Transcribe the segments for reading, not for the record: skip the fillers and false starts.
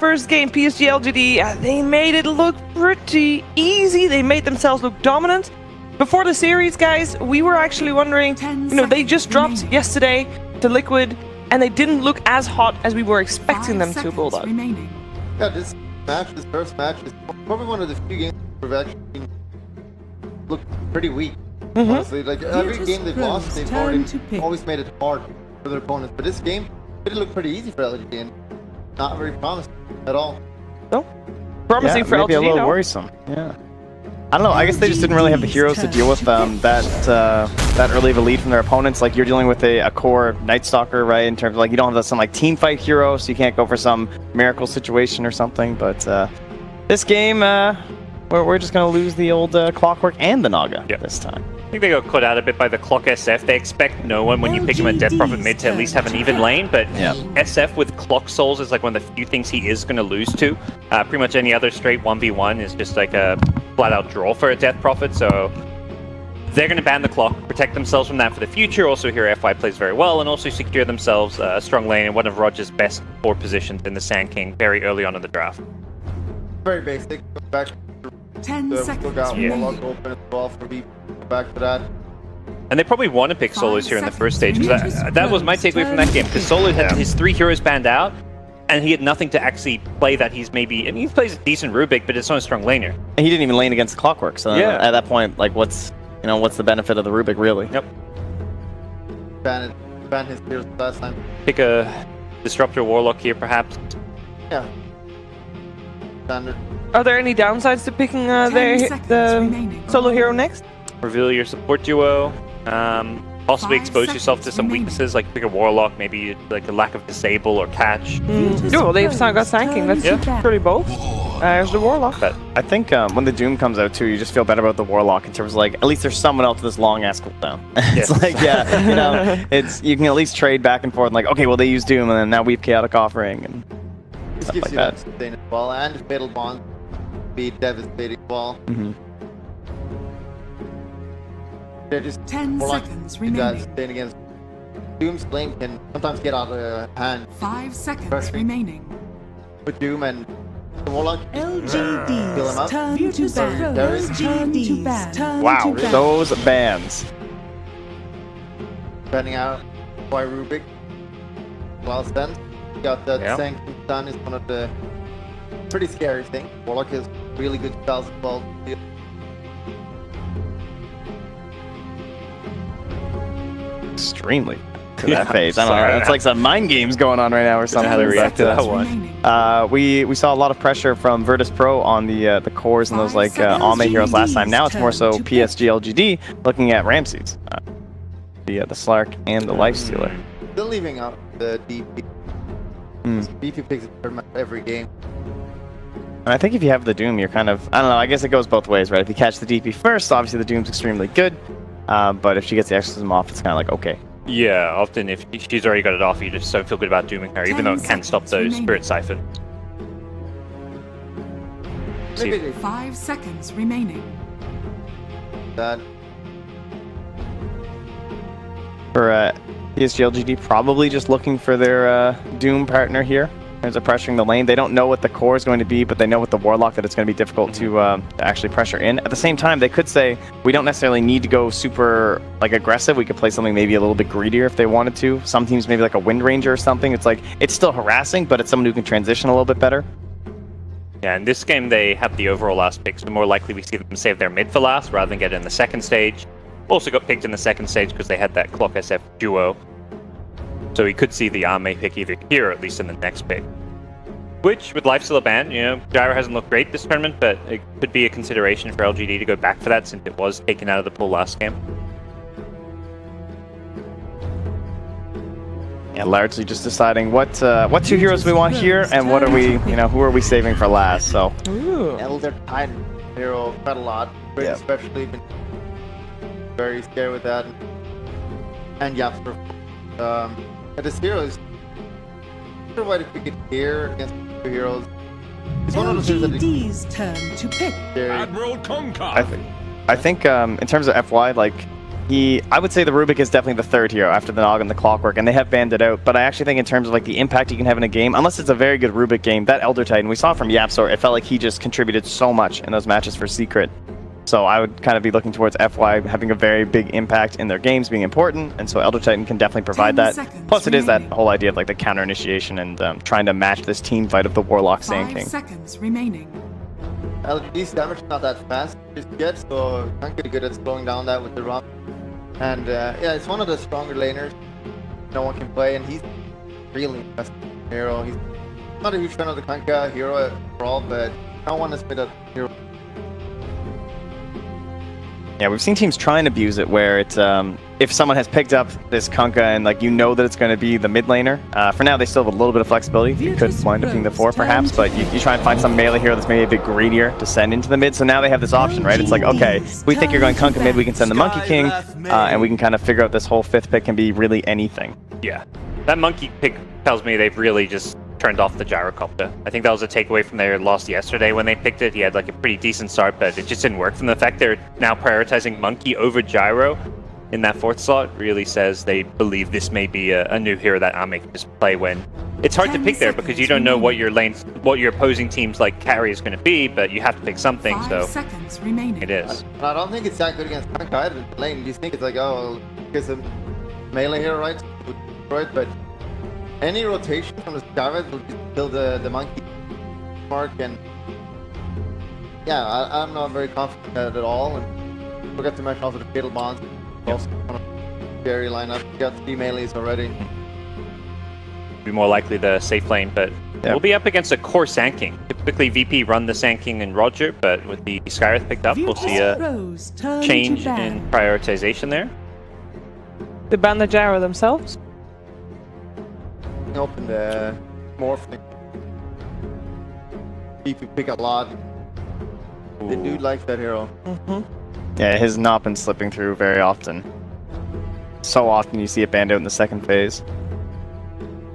first game, PSG.LGD, they made it look pretty easy. They made themselves look dominant. Before the series, guys, we were actually wondering, they just dropped yesterday to Liquid, and they didn't look as hot as we were expecting them to, Bulldog. Yeah, this first match, is probably one of the few games we've actually looked pretty weak. Honestly, like every game they've lost, they've always made it hard for their opponents. But this game, it looked pretty easy for LGD and not very promising at all. No, promising for maybe LGD. A little worrisome. Yeah. I don't know. I guess they just didn't really have the heroes to deal with that early of a lead from their opponents. Like you're dealing with a core Night Stalker, right? In terms of like you don't have some like team fight hero, so you can't go for some miracle situation or something. But this game, we're just gonna lose the old Clockwork and the Naga this time. I think they got caught out a bit by the Clock SF. They expect no one when you pick him at Death Prophet mid to at least have an even lane, but SF with Clock Souls is like one of the few things he is going to lose to. Pretty much any other straight 1v1 is just like a flat-out draw for a Death Prophet, so they're going to ban the Clock, protect themselves from that for the future. Also here FY plays very well, and also secure themselves a strong lane in one of RodjER's best core positions in the Sand King very early on in the draft. Very basic. Go back to 10 seconds. Look out, Warlock open as well for me. Back to that. And they probably want to pick solos here in the first stage, because that was my takeaway from that game, because Solo had his 3 heroes banned out, and he had nothing to actually play that he's maybe... I mean, he plays a decent Rubik, but it's not a strong laner. And he didn't even lane against the Clockwork, so at that point, like, what's the benefit of the Rubik, really? Yep. Ban his heroes last time. Pick a Disruptor Warlock here, perhaps. Yeah. Standard. Are there any downsides to picking the solo hero next? Reveal your support duo. Possibly expose yourself to some weaknesses, like pick a Warlock, maybe like a lack of disable or catch. No, they've got Sanking. That's pretty both. There's the Warlock. But I think when the Doom comes out too, you just feel better about the Warlock in terms of like, at least there's someone else with this long ass cooldown. It's like, you can at least trade back and forth. And like, okay, well they use Doom, and then now we have Chaotic Offering and this stuff gives like you that. sustain as well, and Fatal Bond be devastating as well. They're just 10 seconds remaining. Staying against Doom's lane can sometimes get out of hand. 5 seconds remaining. With Doom and the Warlock, LGD's turn to ban. LGD's turn wow, to ban. those bans. banning out by Rubik. Well then, got that Sanction stun is one of the pretty scary things. Warlock has really good spells as well. Extremely to that phase. I don't know. It's like some mind games going on right now or something. How they react to that one. We saw a lot of pressure from Virtus.pro on the cores and those like Ame heroes last time. Now it's more so PSG.LGD looking at Ramses, the Slark and the Lifestealer. Still leaving out the DP. DP picks it pretty much every game. And I think if you have the Doom, you're kind of, I don't know, I guess it goes both ways, right? If you catch the DP first, obviously the Doom's extremely good. But if she gets the exorcism off, it's kind of like, okay. Yeah, often if she's already got it off, you just don't feel good about dooming her, even though it can stop those Spirit Siphon. 5 seconds remaining. That For PSG.LGD, probably just looking for their Doom partner here. There's a pressuring the lane. They don't know what the core is going to be, but they know with the Warlock that it's going to be difficult to actually pressure in. At the same time, they could say, we don't necessarily need to go super like aggressive. We could play something maybe a little bit greedier if they wanted to. Some teams maybe like a Wind Ranger or something. It's like, it's still harassing, but it's someone who can transition a little bit better. Yeah, in this game they have the overall last pick, so more likely we see them save their mid for last rather than get in the second stage. Also got picked in the second stage because they had that Clock SF duo. So we could see the Ame pick either here or at least in the next pick. Which, with Lifestealer ban, you know, Gyro hasn't looked great this tournament, but it could be a consideration for LGD to go back for that since it was taken out of the pool last game. Yeah, largely just deciding what 2 heroes we want here and what are we, who are we saving for last, so. Elder Titan hero quite a lot, especially been very scared with that. And Yapster. But this hero is not sure why to pick it here against 2 heroes. It's one of those things that LGD's turn to pick. Admiral Kunkka. I think in terms of FY, like, I would say the Rubik is definitely the third hero after the Nog and the Clockwork, and they have banned it out. But I actually think in terms of like the impact he can have in a game, unless it's a very good Rubik game, that Elder Titan we saw from Yapsor, it felt like he just contributed so much in those matches for Secret. So I would kind of be looking towards FY having a very big impact in their games being important, and so Elder Titan can definitely provide that. Plus it is that whole idea of like the counter initiation and trying to match this team fight of the Warlock Sand King. 5 seconds remaining. LGD's damage is not that fast just yet, so I'm pretty good at slowing down that with the ROM. And yeah, it's one of the stronger laners no one can play, and he's really best hero. He's not a huge fan of the Kunkka hero overall, but I want to split a hero. Yeah, we've seen teams try and abuse it where it's if someone has picked up this Kunkka and like you know that it's going to be the mid laner. For now, they still have a little bit of flexibility. You could wind up being the 4 perhaps, but you try and find some melee hero that's maybe a bit greedier to send into the mid. So now they have this option, right? It's like, okay, we think you're going Kunkka mid, we can send the Monkey King, and we can kind of figure out this whole 5th pick can be really anything. Yeah, that Monkey pick tells me they've really just turned off the gyrocopter. I think that was a takeaway from their loss yesterday when they picked it. He had like a pretty decent start, but it just didn't work. From the fact they're now prioritizing Monkey over gyro in that 4th slot really says they believe this may be a new hero that Ame can just play when it's hard to pick there because you don't know what your opposing team's like carry is going to be, but you have to pick something. 5 so seconds remaining. it is. I don't think it's that good against Kunkka either in the lane. You think it's like, oh, because a melee hero, right? But any rotation from the Skywrath will just kill the monkey mark, and yeah, I'm not very confident at all. And forgot to mention also the Fatal Bonds. Also one of the scary lineup. You got 3 melees already. Be more likely the safe lane, but we'll be up against a core Sand King. Typically VP run the Sand King and RodjER, but with the Skywrath picked up, we'll see a change in prioritization there. They ban the gyro themselves? Open the morphing. If you pick a lot, they do like that hero. Yeah, his not been slipping through very often. So often you see it banned out in the 2nd phase.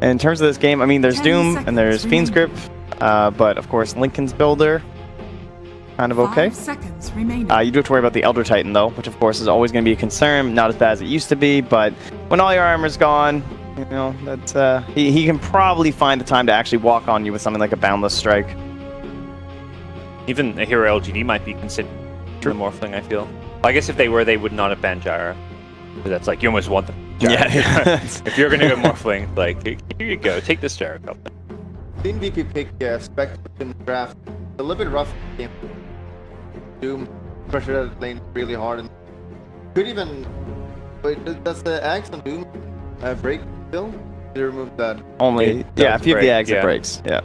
And in terms of this game, I mean, there's Doom and there's Fiend's Grip, but of course Lincoln's Builder, kind of okay. 5 seconds remaining. You do have to worry about the Elder Titan though, which of course is always going to be a concern. Not as bad as it used to be, but when all your armor's gone, you know, that he can probably find the time to actually walk on you with something like a Boundless Strike. Even a hero LGD might be considered the Morphling, I feel. I guess if they were, they would not have banned gyro. Because that's like, you almost want them. Yeah. If you're going to go Morphling, like, here you go, take this gyro couple. Seen VP pick Spectre in the draft. A little bit rough game. Doom pressure that lane really hard, and could even. Wait, does the axe on Doom break still? They remove that. Only, yeah, if you have the Ags, it breaks. Yeah.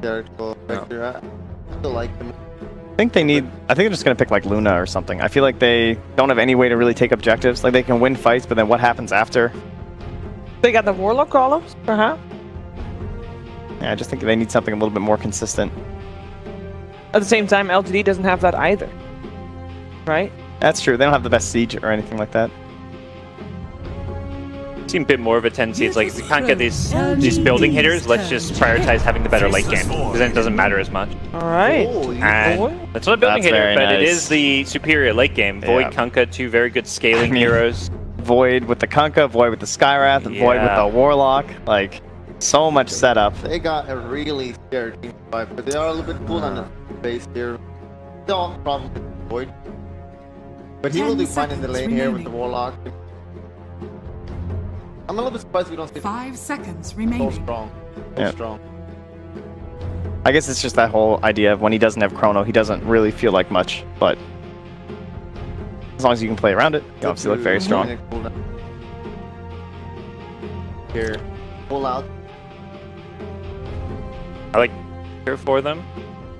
Theoretical Spectre. I still like them. I think they're just going to pick like Luna or something. I feel like they don't have any way to really take objectives. Like they can win fights, but then what happens after? They got the Warlock columns, perhaps? Yeah, I just think they need something a little bit more consistent. At the same time, LGD doesn't have that either. Right? That's true. They don't have the best siege or anything like that. Seem a bit more of a tendency. It's like, if we can't get these building hitters, let's just prioritize having the better late game, because then it doesn't matter as much. Alright. And that's not a building hitter, but it is the superior late game. Void, Kunkka, 2 very good scaling heroes. Void with the Kunkka, Void with the Skywrath, Void with the Warlock. Like, so much setup. They got a really scary team fight, but they are a little bit cool on the base here. Still problem with Void. But he will do fine in the lane here with the Warlock. I'm a little bit surprised we don't see 5 seconds so remaining. strong. Yeah. Strong. I guess it's just that whole idea of when he doesn't have Chrono, he doesn't really feel like much, but as long as you can play around it, you obviously look very strong. Here, pull out. I like hero for them.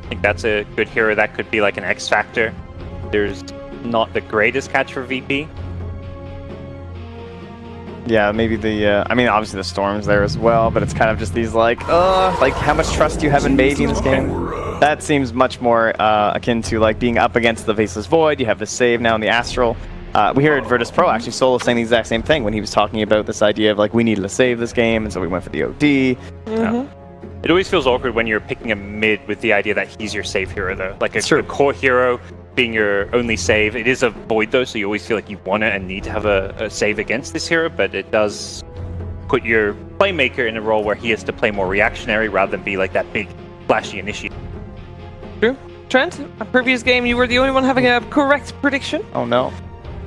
I think that's a good hero that could be like an X factor. There's not the greatest catch for VP. Yeah, maybe I mean, obviously the Storm's there as well, but it's kind of just these like how much trust do you have in Mage in this game? That seems much more akin to like being up against the Faceless Void. You have the save now in the Astral. We heard Virtus.pro actually solo saying the exact same thing when he was talking about this idea of like, we needed to save this game, and so we went for the OD. It always feels awkward when you're picking a mid with the idea that he's your save hero, though. Like a core hero being your only save. It is a void, though, so you always feel like you want it and need to have a save against this hero, but it does put your playmaker in a role where he has to play more reactionary rather than be like that big, flashy initiator. True. Trent, a previous game, you were the only one having a correct prediction. Oh no.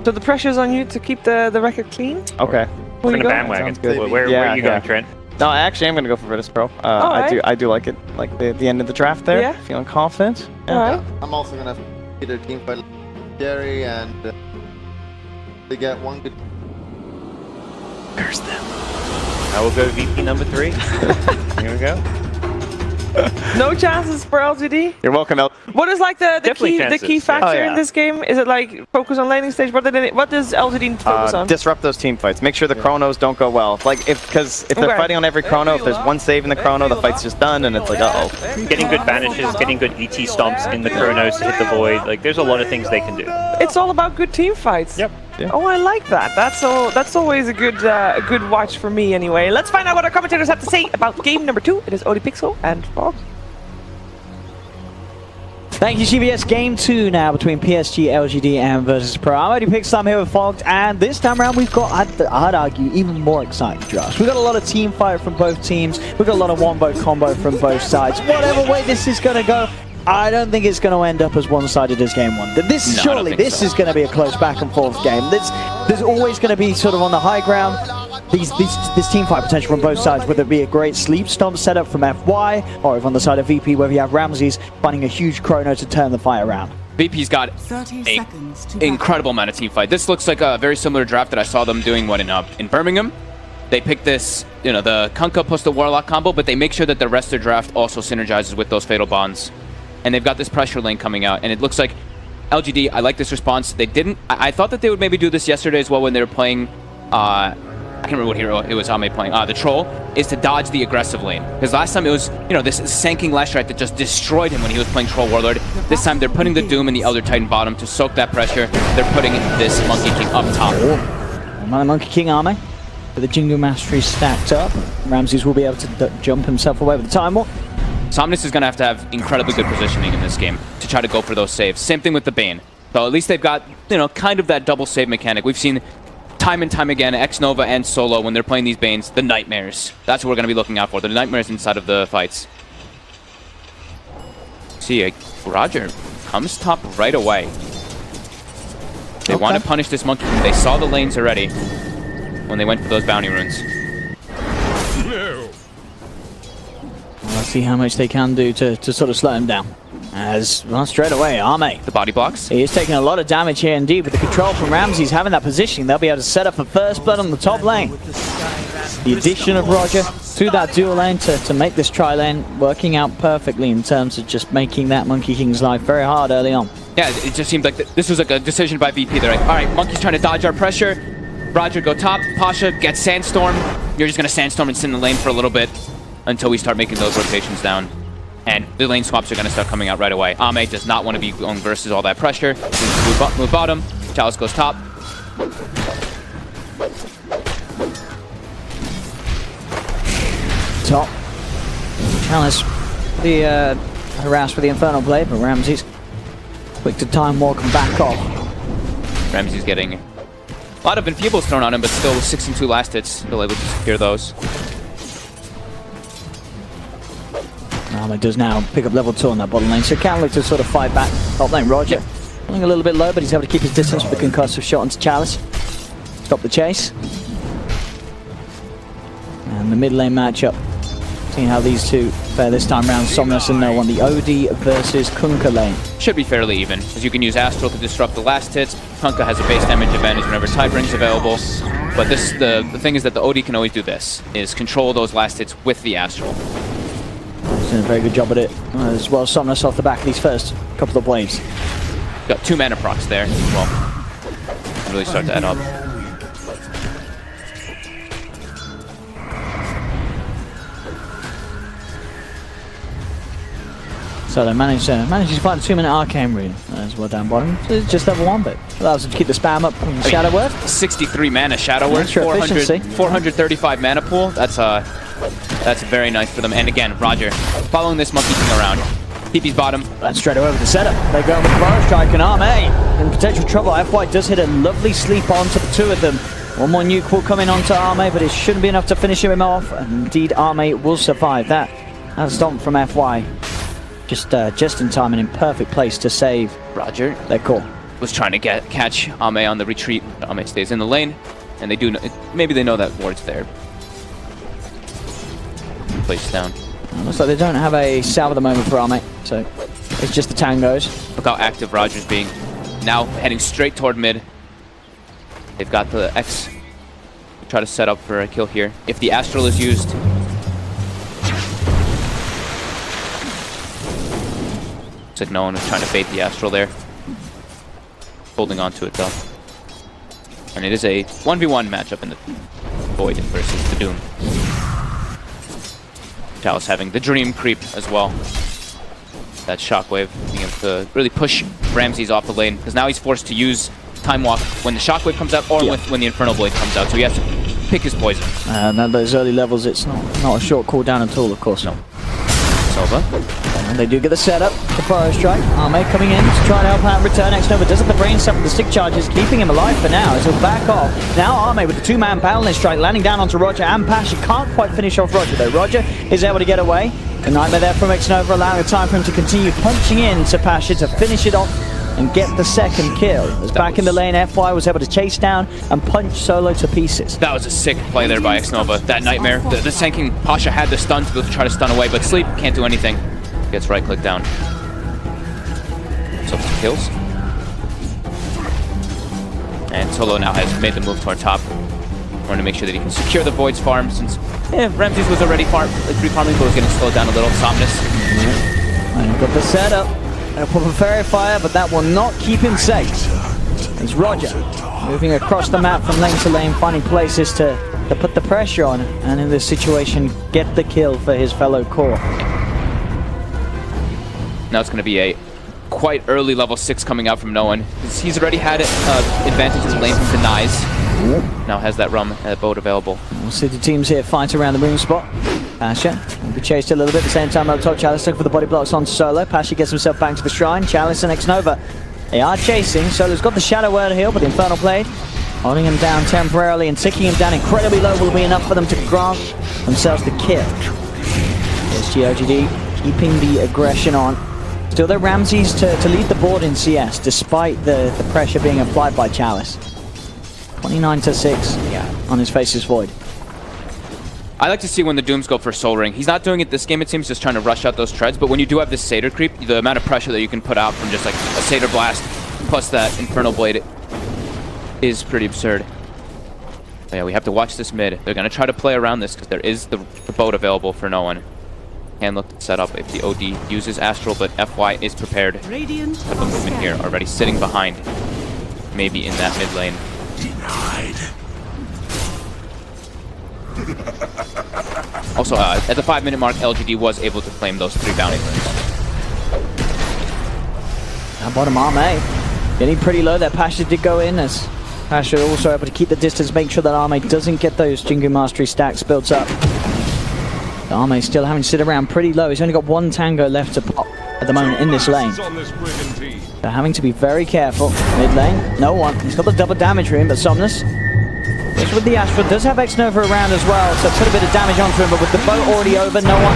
So the pressure's on you to keep the record clean. Okay. Where We're you gonna go? bandwagon. Sounds good. Where are you going, Trent? No, actually, I'm gonna go for Virtus.pro. Alright. I do like it. Like the end of the draft there. Yeah. Feeling confident. Alright. I'm also gonna get a team fight Jerry, and they get one good. Curse them. I will go VP number 3. Here we go. No chances for LGD. You're welcome, El. What is like the Definitely key chances, the key yeah. factor Oh, yeah. in this game? Is it like focus on laning stage? What does LGD need to focus on? Disrupt those team fights. Make sure the chronos don't go well. Like because if they're Okay. fighting on every chrono, if there's one save in the chrono, the fight's just done, and it's like, uh-oh. Getting good banishes, getting good ET stomps in the chronos to hit the void. Like, there's a lot of things they can do. It's all about good team fights. Yep. Yeah. Oh, I like that. That's always a good watch for me anyway. Let's find out what our commentators have to say about game number 2. It is ODPixel and Bob. Thank you, GBS. Game 2 now between PSG.LGD and Virtus.pro. I'm ODPixel, I'm here with Fogged, and this time around we've got, I'd argue, even more exciting drafts. We've got a lot of team fight from both teams. We've got a lot of one-vote combo from both sides. Whatever way this is going to go, I don't think it's going to end up as one-sided as game 1. This is going to be a close back-and-forth game. There's always going to be sort of on the high ground this team fight potential from both sides, whether it be a great sleep stomp setup from FY, or if on the side of VP, whether you have Ramses finding a huge chrono to turn the fight around. VP's got 30 a seconds to incredible amount of team fight. This looks like a very similar draft that I saw them doing in Birmingham. They picked this, the Kunkka plus the Warlock combo, but they make sure that the rest of their draft also synergizes with those Fatal Bonds. And they've got this pressure lane coming out, and it looks like LGD, I like this response. They didn't, I thought that they would maybe do this yesterday as well when they were playing, I can't remember what hero it was Ame playing. The Troll is to dodge the aggressive lane. Because last time it was, this Sanking Lashright that just destroyed him when he was playing Troll Warlord. This time they're putting the Doom and the Elder Titan bottom to soak that pressure. They're putting this Monkey King up top. My Monkey King Ame with the Jingu Mastery stacked up. Ramses will be able to jump himself away with the Time Walk. Somnus is going to have incredibly good positioning in this game to try to go for those saves. Same thing with the Bane. So at least they've got, kind of that double save mechanic. We've seen time and time again, xNova and Solo, when they're playing these Banes, the Nightmares. That's what we're going to be looking out for, the Nightmares inside of the fights. See, RodjER comes top right away. They want to punish this Monkey. They saw the lanes already when they went for those bounty runes. Let's see how much they can do to sort of slow him down. As, well, straight away, Ame. The body blocks. He is taking a lot of damage here indeed with the control from Ramses having that position. They'll be able to set up a first blood on the top lane. The addition of RodjER to that dual lane to make this tri-lane working out perfectly in terms of just making that Monkey King's life very hard early on. Yeah, it just seemed like this was like a decision by VP. They're like, all right, Monkey's trying to dodge our pressure. RodjER go top, Pasha gets Sandstorm. You're just going to Sandstorm and sit in the lane for a little bit until we start making those rotations down. And the lane swaps are going to start coming out right away. Ame does not want to be going versus all that pressure. Move bottom. Chalice goes top. Top. Chalice, the harassed with the Infernal Blade, but Ramses quick to time walk and back off. Ramsey's getting a lot of enfeebles thrown on him, but still with 6 and 2 last hits, still able to secure those. Ame does now pick up level 2 on that bottom lane, so can look to sort of fight back. Top lane, RodjER. Running a little bit low, but he's able to keep his distance with the concussive shot onto Chalice. Stop the chase. And the mid lane matchup. Seeing how these two fare this time round. Somnus and No on the OD versus Kunkka lane. Should be fairly even, as you can use Astral to disrupt the last hits. Kunkka has a base damage advantage whenever Tidebring's available. But this, the thing is that the OD can always do this, is control those last hits with the Astral. He's doing a very good job at it, as well as Somnus off the back of these first couple of waves. Got 2 mana procs there as well. Really start to add up. So they managed to find a 2-minute arcane rune as well down bottom. So it's just level 1, but allows them to keep the spam up from Shadow Word. 63 mana Shadow Word, Extra efficiency. 435 mana pool. That's That's very nice for them. And again, RodjER following this monkey king around. TP's bottom. And straight away with the setup. They go with the Burrow Strike and Arme in potential trouble. FY does hit a lovely sleep onto the two of them. One more nuke will come in onto Arme, but it shouldn't be enough to finish him off. And indeed, Arme will survive that. That's a stomp from FY. Just in time and in perfect place to save RodjER their core. was trying to catch Ame on the retreat. Ame stays in the lane, and they do know, maybe they know that ward's there. Placed down. Looks like they don't have a salve at the moment for Arme, so it's just the tangos. Look how active RodjER's being. Now heading straight toward mid. They've got the X. Try to set up for a kill here. If the Astral is used. Looks like no one was trying to bait the Astral there. Holding on to it though. And it is a 1v1 matchup in the Void versus the Doom. Chalice having the Dream creep as well. That Shockwave being able to really push Ramses off the lane, because now he's forced to use Time Walk when the Shockwave comes out or when the Infernal Blade comes out, so he has to pick his poison. And at those early levels, it's not a short cooldown at all, of course. No. It's over. And they do get the setup. The Burrow Strike. Arme coming in to try and help out in return. xNova does have the brain stuff with the stick charges, keeping him alive for now as he'll back off. Now Arme with the two-man Paladin Strike landing down onto RodjER and Pasha. Can't quite finish off RodjER though. RodjER is able to get away. A nightmare there from xNova, allowing the time for him to continue punching in to Pasha to finish it off and get the second kill. As back in the lane, FY was able to chase down and punch Solo to pieces. That was a sick play there by xNova. That nightmare. The Senking Pasha had the stun to be able to try to stun away, but Sleep can't do anything. Gets right click down. So some kills. And Solo now has made the move to our top. Wanting to make sure that he can secure the Void's farm, since Ramses was already free farming, but was getting slowed down a little. Somnus. And got the setup. And a proper Fairy Fire, but that will not keep him safe. It's RodjER moving across the map from lane to lane, finding places to put the pressure on, and in this situation, get the kill for his fellow core. Now it's going to be a quite early level 6 coming out from no one. He's already had advantage in the lane from Denies. Now has that boat available. We'll see the teams here fight around the room spot. Pasha will be chased a little bit at the same time up top. Chalice looking for the body blocks on Solo. Pasha gets himself back to the shrine. Chalice and xNova, they are chasing. Solo's got the Shadow Word heal, but the Infernal Blade holding him down temporarily and ticking him down incredibly low will be enough for them to grant themselves the kill. PSG.LGD keeping the aggression on. Still there Ramses to lead the board in CS, despite the pressure being applied by Chalice. 29-6 on his Faceless Void. I like to see when the Dooms go for Soul Ring. He's not doing it this game, it seems, just trying to rush out those treads, but when you do have this Satyr creep, the amount of pressure that you can put out from just like a Satyr Blast plus that Infernal Blade is pretty absurd. But yeah, we have to watch this mid. They're going to try to play around this because there is the boat available for no one. Can look to set up if the OD uses Astral, but FY is prepared. Radiant Have the movement here already sitting behind, maybe in that mid lane. Denied. Also, at the 5-minute mark, LGD was able to claim those 3 bounty runes. Now bottom Arme getting pretty low. That Pasha did go in, as Pasha also able to keep the distance, make sure that Arme doesn't get those Jingu Mastery stacks built up. Arme still having to sit around pretty low. He's only got 1 tango left to pop at the moment in this lane. They're having to be very careful. Mid lane, no one. He's got the double damage room, but Somnus goes with the Astral. Does have xNova around as well, so put a bit of damage onto him, but with the boat already over, no one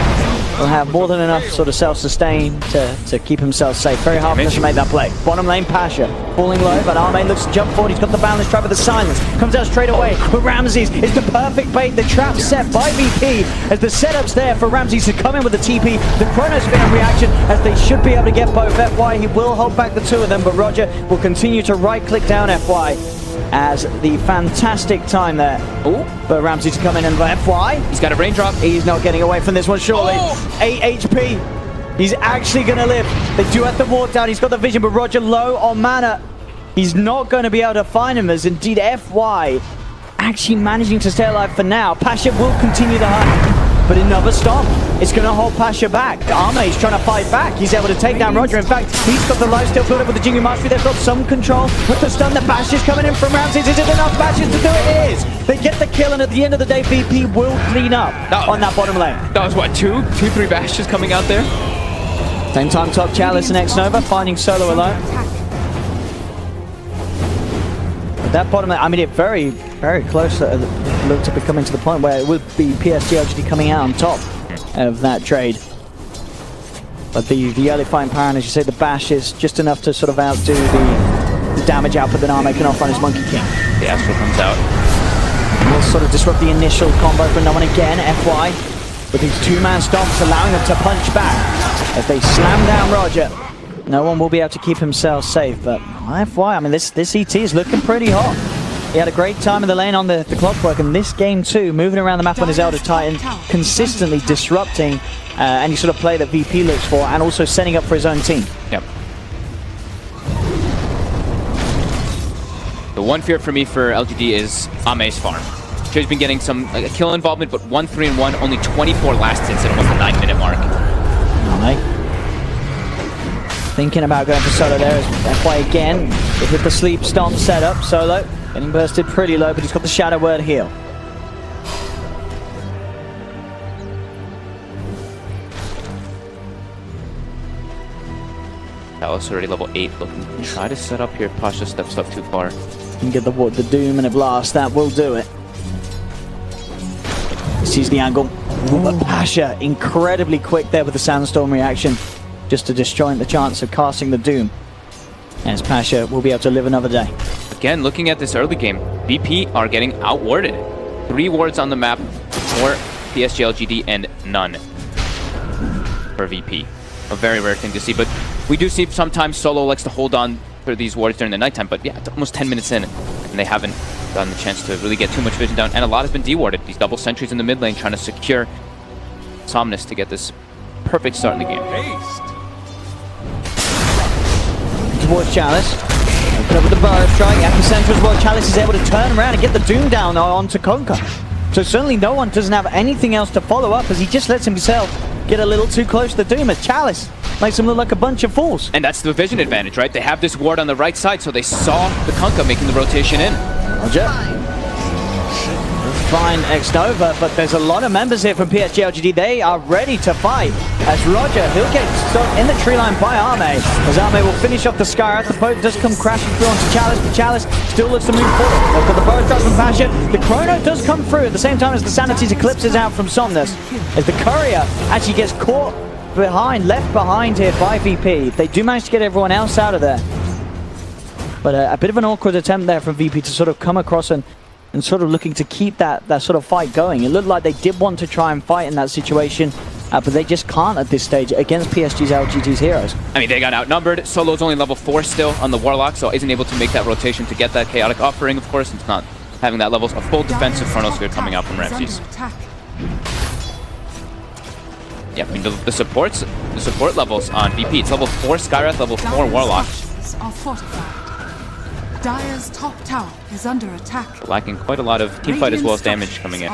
will have more than enough sort of self-sustain to keep himself safe. Very hard for him to make that play. Bottom lane, Pasha falling low, but Arme looks to jump forward. He's got the balance trap with the silence. Comes out straight away with Ramses. It's the perfect bait. The trap set by VP as the setup's there for Ramses to come in with the TP. The Chronosphere reaction as they should be able to get both FY. He will hold back the 2 of them, but RodjER will continue to right-click down FY as the fantastic time there. Oh, But Ramses to come in and FY. he's got a raindrop. He's not getting away from this one, surely. 8 HP. He's actually going to live. They do have to walk down. He's got the vision, but RodjER low on mana. He's not going to be able to find him, as indeed FY actually managing to stay alive for now. Pasha will continue the hunt, but another stop. It's going to hold Pasha back. Arme is trying to fight back. He's able to take down RodjER. In fact, he's got the lifesteal build up with the Jingu Mastery. They've got some control with the stun. The bash is coming in from Ramses. Is it enough bashes to do it? It is. They get the kill, and at the end of the day, VP will clean up on that bottom lane. That was what, two, three bashes coming out there? Same time, top Chalice and xNova finding Solo alone. But that bottom lane, I mean, it very, very close. It looked to be coming to the point where it would be PSG.LGD coming out on top of that trade. But the early fighting power, and as you say, the bash is just enough to sort of outdo the damage output that Arme can offer on his Monkey King. The Astral comes out. Will sort of disrupt the initial combo for no one again. FY with these two-man stomps allowing them to punch back. As they slam down RodjER, no one will be able to keep himself safe. But FY, I mean, this ET is looking pretty hot. He had a great time in the lane on the clockwork, and this game too, moving around the map on his Elder Titan, consistently disrupting any sort of play that VP looks for, and also setting up for his own team. Yep. The one fear for me for LGD is Ame's farm. He's been getting some kill involvement, but 1-3-1, only 24 last hits at almost the 9-minute mark. Thinking about going for Solo there is FY again, with the sleep stomp setup. Solo getting bursted pretty low, but he's got the Shadow Word heal. Chalice already level 8, looking to try to set up here. Pasha steps up too far. Can get the Doom and a blast, that will do it. Sees the angle. But Pasha incredibly quick there with the Sandstorm reaction, just to disjoint the chance of casting the Doom. As Pasha will be able to live another day. Again, looking at this early game, VP are getting outwarded. 3 wards on the map for PSG.LGD and none for VP. A very rare thing to see, but we do see sometimes Solo likes to hold on for these wards during the nighttime, but yeah, it's almost 10 minutes in, and they haven't gotten the chance to really get too much vision down, and a lot has been dewarded. These double sentries in the mid lane trying to secure Somnus to get this perfect start in the game. Towards Chalice. Open up with the Burrow Strike, epicenter as well. Chalice is able to turn around and get the Doom down onto Kunkka. So certainly no one doesn't have anything else to follow up, as he just lets himself get a little too close to the Doom, as Chalice makes him look like a bunch of fools. And that's the vision advantage, right? They have this ward on the right side, so they saw the Kunkka making the rotation in. RodjER. Fine xNova, but there's a lot of members here from PSG.LGD. They are ready to fight. As RodjER, he'll get stuck in the tree line by Arme. As Arme will finish off the Skywrath. The poke does come crashing through onto Chalice, but Chalice still looks to move forward. They've got the Burrow Strike from Pasha. The Chrono does come through at the same time as the Sanity's Eclipse is out from Somnus. As the Courier actually gets caught left behind here by VP. They do manage to get everyone else out of there. But a bit of an awkward attempt there from VP to sort of come across and sort of looking to keep that sort of fight going. It looked like they did want to try and fight in that situation, but they just can't at this stage against PSG.LGD's heroes. I mean, they got outnumbered. Solo's only level 4 still on the Warlock, so isn't able to make that rotation to get that chaotic offering, of course. It's not having that level. A full defensive Chronosphere coming out from Ramses. Yeah, I mean, the support levels on VP. It's level 4 Skywrath, level 4 Warlock. Dire's top tower is under attack. Lacking quite a lot of teamfight as well as damage coming in.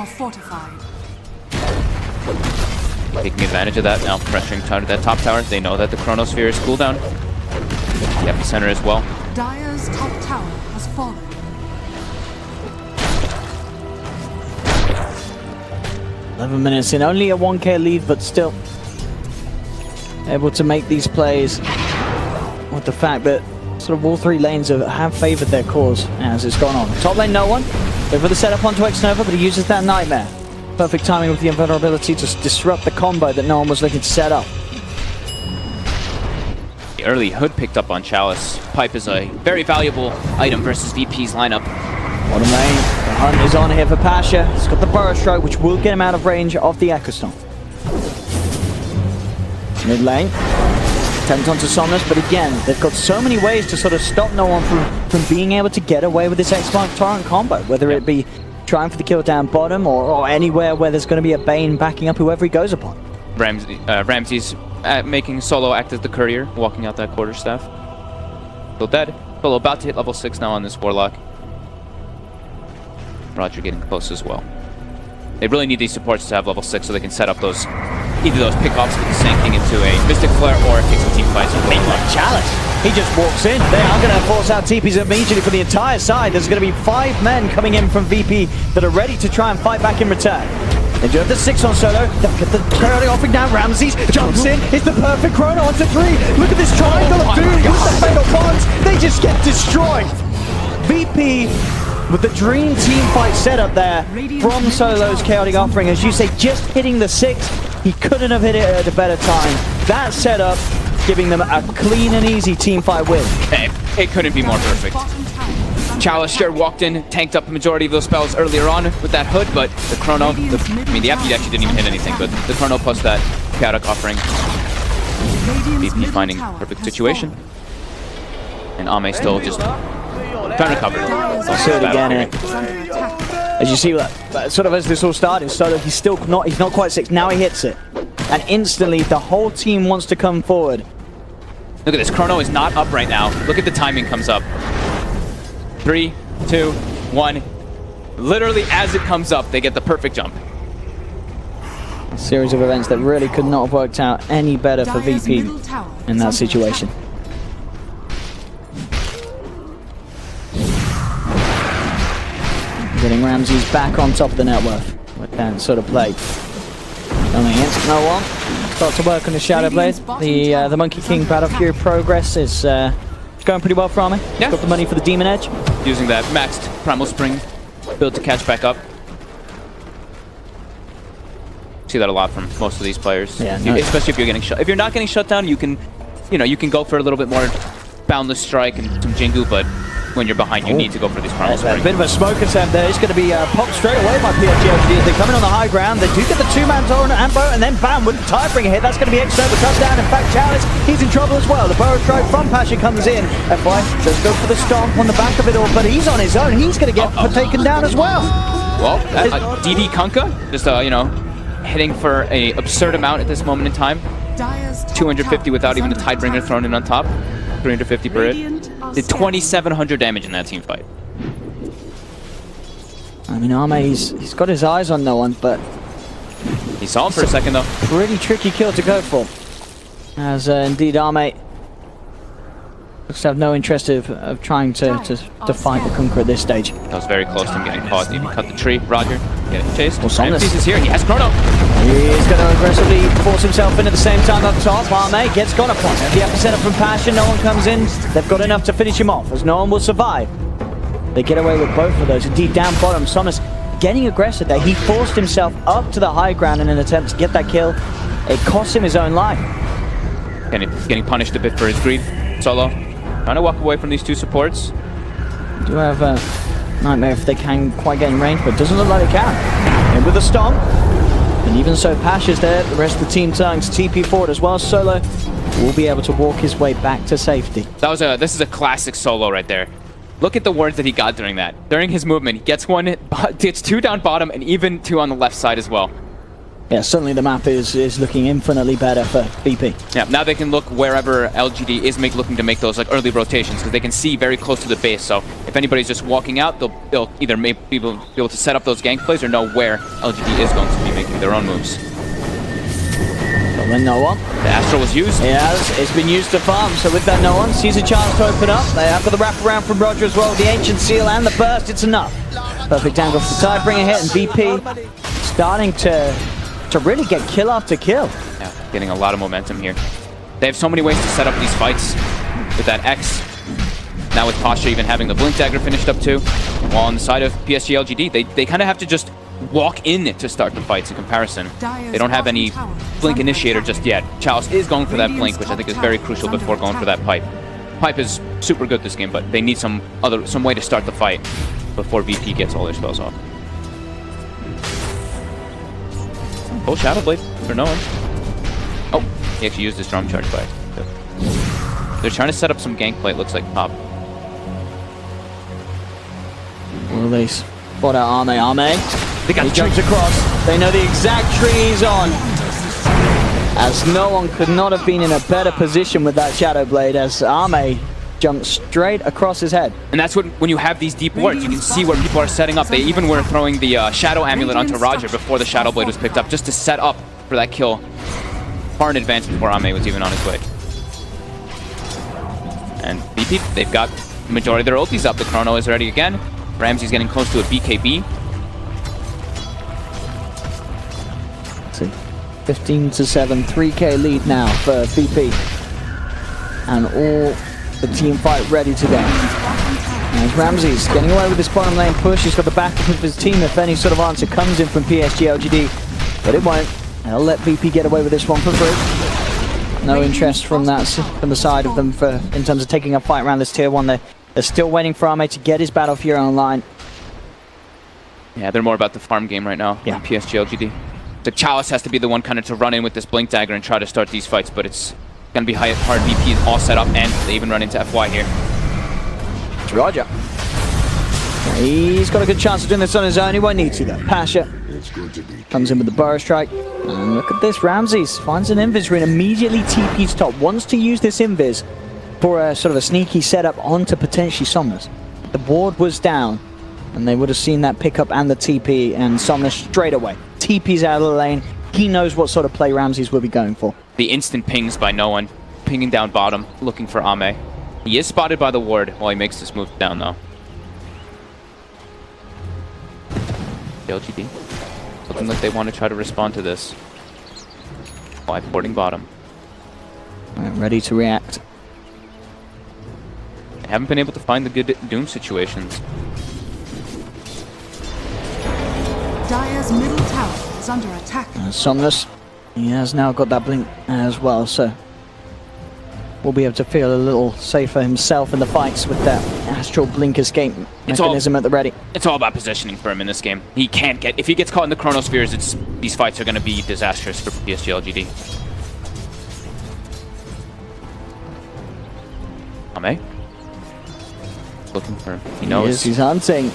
Taking advantage of that now, pressuring that top tower. They know that the Chronosphere is cooldown. The epicenter as well. Dire's top tower has fallen. "11 minutes in, only a 1k lead, but still able to make these plays with the fact that sort of all 3 lanes have favored their cause as it's gone on. Top lane, no one. Go for the setup onto xNova, but he uses that Nightmare. Perfect timing with the invulnerability to disrupt the combo that no one was looking to set up. The early hood picked up on Chalice. Pipe is a very valuable item versus VP's lineup. Bottom lane, the hunt is on here for Pasha. He's got the Burrow Strike, which will get him out of range of the Echo Storm. Mid lane, attempt onto Somnus, but again, they've got so many ways to sort of stop no one from being able to get away with this X-Mark Torrent combo, whether it be trying for the kill down bottom or anywhere where there's going to be a Bane backing up whoever he goes upon. Ramses making Solo act as the courier, walking out that quarterstaff. Still dead. Solo about to hit level 6 now on this Warlock. RodjER getting close as well. They really need these supports to have level 6 so they can set up those either those pickoffs with the Sand King into a Mystic Flare or take some team fights with Warlock. Chalice, he just walks in. They are going to force out TPs immediately for the entire side. There's going to be 5 men coming in from VP that are ready to try and fight back in return. They do have the 6 on solo. They'll get the chaotic offering down. Ramses jumps in. It's the perfect chrono onto 3. Look at this triangle of doom with the fatal bonds. They just get destroyed. VP with the dream team fight setup there from Solo's chaotic offering. As you say, just hitting the 6. He couldn't have hit it at a better time. That setup giving them a clean and easy team fight win. It couldn't be more perfect. Chalice sure walked in, tanked up the majority of those spells earlier on with that hood, but the chrono, the FD actually didn't even hit anything, but the chrono plus that chaotic offering, VP finding perfect situation. And Ame still just trying to cover. I'll say it again. As you see, sort of as this all started, Solo, he's not quite 6. Now he hits it. And instantly, the whole team wants to come forward. Look at this, chrono is not up right now. Look at the timing comes up. 3, 2, 1. Literally as it comes up, they get the perfect jump. A series of events that really could not have worked out any better for VP in that situation. Getting Ramses back on top of the net worth with that sort of play. Coming in, no one. Start to work on the Shadow Blade. The Monkey King Battle Fury progress is going pretty well for Ame. Yeah. Got the money for the Demon Edge. Using that maxed Primal Spring build to catch back up. See that a lot from most of these players. Yeah, especially if you're getting shut. If you're not getting shut down, you can go for a little bit more Boundless Strike and some Jingu, but when you're behind, you need to go for these Primal Spring. A bit of a smoke attempt there. It's going to be popped straight away by PSG.LGD. They're coming on the high ground. They do get the 2-man Torrent and Ambo, and then bam, with the Tidebringer hit. That's going to be xNova touchdown. In fact, Chalice, he's in trouble as well. The Burrow Strike from Passion comes in. FY does go for the stomp on the back of it all, but he's on his own. He's going to get taken down as well. Well, DD Kunkka, just, hitting for an absurd amount at this moment in time. 250 without even the Tidebringer thrown in on top. 350 per hit. Did 2,700 damage in that team fight. I mean, Ame, he's got his eyes on no one, but He saw him for a second, though. pretty tricky kill to go for. As indeed Ame looks to have no interest of trying to fight the Kunkka at this stage. That was very close to him getting caught. Even cut the tree. RodjER getting chased. Well, Somnus is here. He has chrono. He's going to aggressively force himself in at the same time up top. Ame gets gone upon. The epicenter from Passion. No one comes in. They've got enough to finish him off, as no one will survive. They get away with both of those. Indeed, down bottom, Somnus getting aggressive there. He forced himself up to the high ground in an attempt to get that kill. It cost him his own life. And he's getting punished a bit for his greed. Solo trying to walk away from these two supports. Do have a Nightmare if they can quite get in range, but doesn't look like they can. And with a stomp. And even so, Pash is there. The rest of the team turning to TP forward as well. Solo will be able to walk his way back to safety. This is a classic Solo right there. Look at the words that he got during that. During his movement, he gets gets 2 down bottom and even 2 on the left side as well. Yeah, certainly the map is looking infinitely better for VP. Yeah, now they can look wherever LGD is looking to make those early rotations, because they can see very close to the base. So if anybody's just walking out, they'll either be able to set up those gank plays or know where LGD is going to be making their own moves. But when no one. The Astro was used. Yes, it's been used to farm. So with that no one, sees a chance to open up. They have got the wraparound from RodjER as well. The Ancient Seal and the Burst, it's enough. Perfect angle for the Tidebringer hit, and VP starting to really get kill after kill. Yeah, getting a lot of momentum here. They have so many ways to set up these fights with that X. Now with Pasha even having the Blink Dagger finished up too. While on the side of PSG.LGD, they kind of have to just walk in to start the fights in comparison. They don't have any Blink Initiator just yet. Chalice is going for that Blink, which I think is very crucial before going for that Pipe. Pipe is super good this game, but they need some way to start the fight before VP gets all their spells off. Full Shadow Blade for no one. Oh, he actually used his drum charge by it. They're trying to set up some gank play, it looks like top. Will they spot out Ame? He jumps across. They know the exact tree he's on. As no one could not have been in a better position with that Shadow Blade, as Ame jumped straight across his head. And that's when you have these deep wards, you can see where people are setting up. They even were throwing the Shadow Amulet onto RodjER before the Shadow Blade was picked up, just to set up for that kill far in advance before Ame was even on his way. And VP, they've got the majority of their ultis up. The Chrono is ready again. Ramsey's getting close to a BKB. See, 15-7, 3k lead now for VP. And all the team fight ready to go. As Ramsey's getting away with this bottom lane push, he's got the backup of his team if any sort of answer comes in from PSG.LGD, but it won't. They'll let VP get away with this one for free. No interest from the side of them in terms of taking a fight around this tier 1. They're still waiting for Ame to get his Battle Fury online. Yeah, they're more about the farm game right now. Yeah. PSG.LGD. The Chalice has to be the one kind of to run in with this Blink Dagger and try to start these fights, but it's going to be hard. VP is all set up, and they even run into FY here. It's RodjER. He's got a good chance of doing this on his own. He won't need to though. Pasha comes in with the Burrow Strike. And look at this. Ramses finds an Invis Rune, immediately TP's top. Wants to use this Invis for a sort of a sneaky setup onto potentially Somnus. The ward was down, and they would have seen that pickup and the TP, and Somnus straight away. TP's out of the lane. He knows what sort of play Ramses will be going for. The instant pings by no one, pinging down bottom, looking for Ame. He is spotted by the ward while he makes this move down though. LGD looking like they want to try to respond to this. Why porting bottom. Ready to react. They haven't been able to find the good Doom situations. Dire's middle tower is under attack. Somnus, he has now got that blink as well, so will be able to feel a little safer himself in the fights with that astral blink escape mechanism at the ready. It's all about positioning for him in this game. He can't get, if he gets caught in the Chronospheres, these fights are going to be disastrous for PSG.LGD. Ame? Looking for him. He knows. Yes, he's hunting.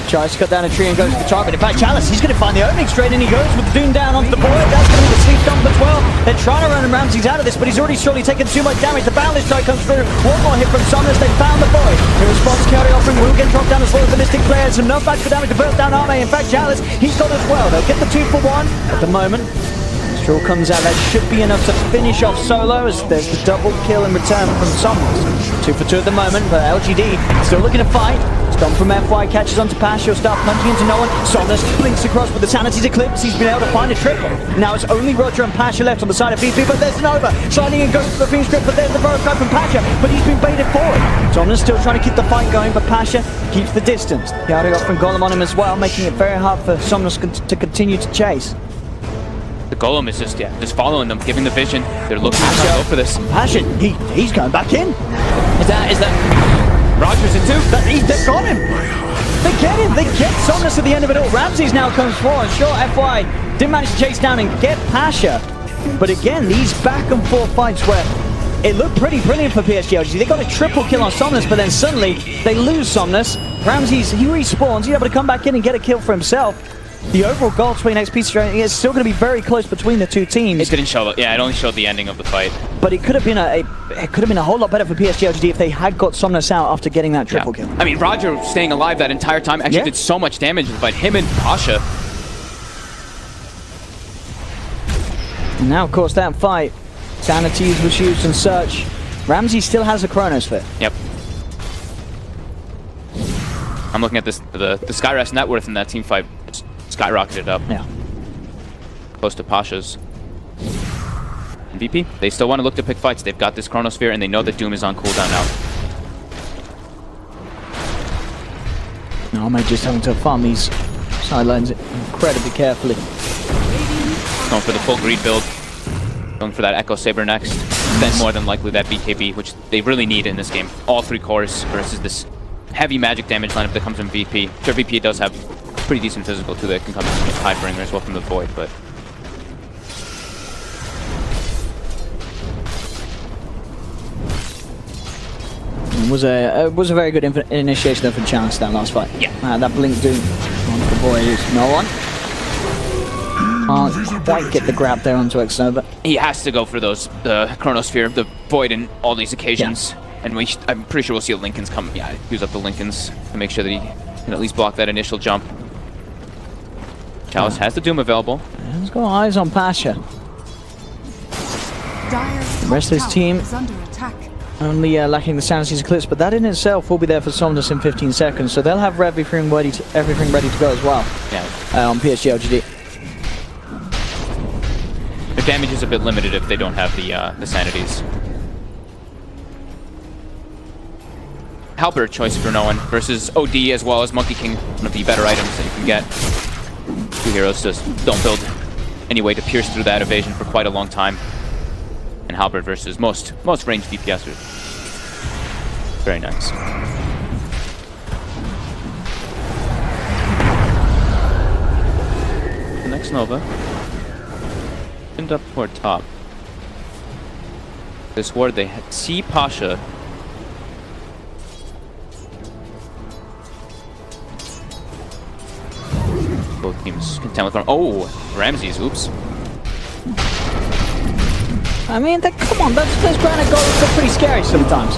Tries to cut down a tree and goes for the target. In fact, Chalice, he's going to find the opening straight, and he goes with the Doom down onto the board. That's going to be the sleep dump as well. They're trying to run Ramses out of this, but he's already surely taken too much damage. The Boundless Strike comes through. One more hit from Somnus. They found the boy. In response, Counter offering will get dropped down as well as the Mystic players. Enough back for damage to burst down Ame. In fact, Chalice, he's got as well. They'll get the 2 for 1 at the moment. Straw comes out. That should be enough to finish off solo, as there's the double kill in return from Somnus. 2 for 2 at the moment, but LGD still looking to fight. Stomp from FY catches onto Pasha. He'll start punching into no one. Somnus blinks across with the Sanity's Eclipse. He's been able to find a triple. Now it's only RodjER and Pasha left on the side of VP, but there's Nova sliding and goes for the Fiend's Grip, but there's the Burrow Strike from Pasha, but he's been baited forward. Somnus still trying to keep the fight going, but Pasha keeps the distance. Yari off from Golem on him as well, making it very hard for Somnus to continue to chase. The Golem is just following them, giving the vision. They're looking to go for this. Pasha, he's going back in. Is that RodjER's in too? They've got him. They get him. They get Somnus at the end of it all. Ramses now comes forward. Sure, FY didn't manage to chase down and get Pasha. But again, these back and forth fights where it looked pretty brilliant for PSG.LGD. They got a triple kill on Somnus, but then suddenly they lose Somnus. Ramses, he respawns. He's able to come back in and get a kill for himself. The overall goal between XP strategy is still going to be very close between the two teams. It didn't show. Yeah, it only showed the ending of the fight. But it could have been a whole lot better for PSG.LGD if they had got Somnus out after getting that triple kill. I mean, RodjER staying alive that entire time actually did so much damage, but him and Pasha. And now, of course, that fight, Sanities was used and Search. Ramsey still has a Chronosphere. Yep. I'm looking at this. The Skywrath's net worth in that team fight skyrocketed up. Yeah. Close to Pasha's. And VP, they still want to look to pick fights. They've got this Chronosphere, and they know that Doom is on cooldown now. No, Mage just having to farm these sidelines incredibly carefully. Going for the full greed build. Going for that Echo Saber next. Then more than likely that BKB, which they really need in this game. All 3 cores versus this heavy magic damage lineup that comes from VP. Sure, VP does have pretty decent physical too that can come from Tidebringer as well from the Void, but it was a very good initiation there for Chalice that last fight. Yeah. That blink Doom on the Void is no one. Can't quite get the grab there onto xNova. He has to go for the Chronosphere, the Void in all these occasions. Yeah. And I'm pretty sure we'll see a Linken's come. Yeah, use up the Linken's to make sure that he can at least block that initial jump. Chalice has the Doom available. He's got eyes on Pasha. The rest of his team only lacking the Sanity Eclipse, but that in itself will be there for Somnus in 15 seconds, so they'll have everything ready to go as well. Yeah. On PSG.LGD. Their damage is a bit limited if they don't have the Sanities. Halberd choice for no one versus OD as well as Monkey King, one of the better items that you can get. Two heroes just don't build any way to pierce through that evasion for quite a long time. And Halberd versus most ranged DPSers. Very nice. The next Nova. Pinned up toward top. This ward they see Pasha. Both teams content with oh, Ramses, oops. I mean, come on, those granite goals are pretty scary sometimes.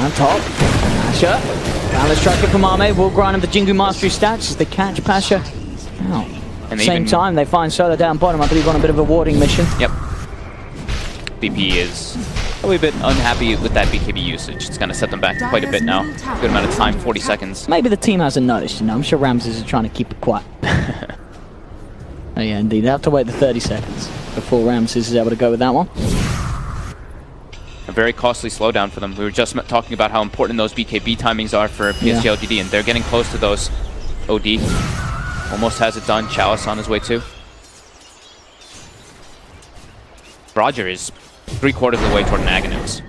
On top, Pasha. Now let's try to get from Arme. Will grind him the Jingu Mastery stats as they catch Pasha. Oh. At the same time, they find Solo down bottom. I believe on a bit of a warding mission. Yep. BP is probably a bit unhappy with that BKB usage. It's going to set them back quite a bit now. Good amount of time, 40 seconds. Maybe the team hasn't noticed, you know. I'm sure Ramses is trying to keep it quiet. Oh yeah, indeed. They have to wait the 30 seconds before Ramses is able to go with that one. A very costly slowdown for them. We were just talking about how important those BKB timings are for PSG.LGD, and they're getting close to those. OD almost has it done. Chalice on his way too. RodjER is 3/4 of the way toward an Aghanim's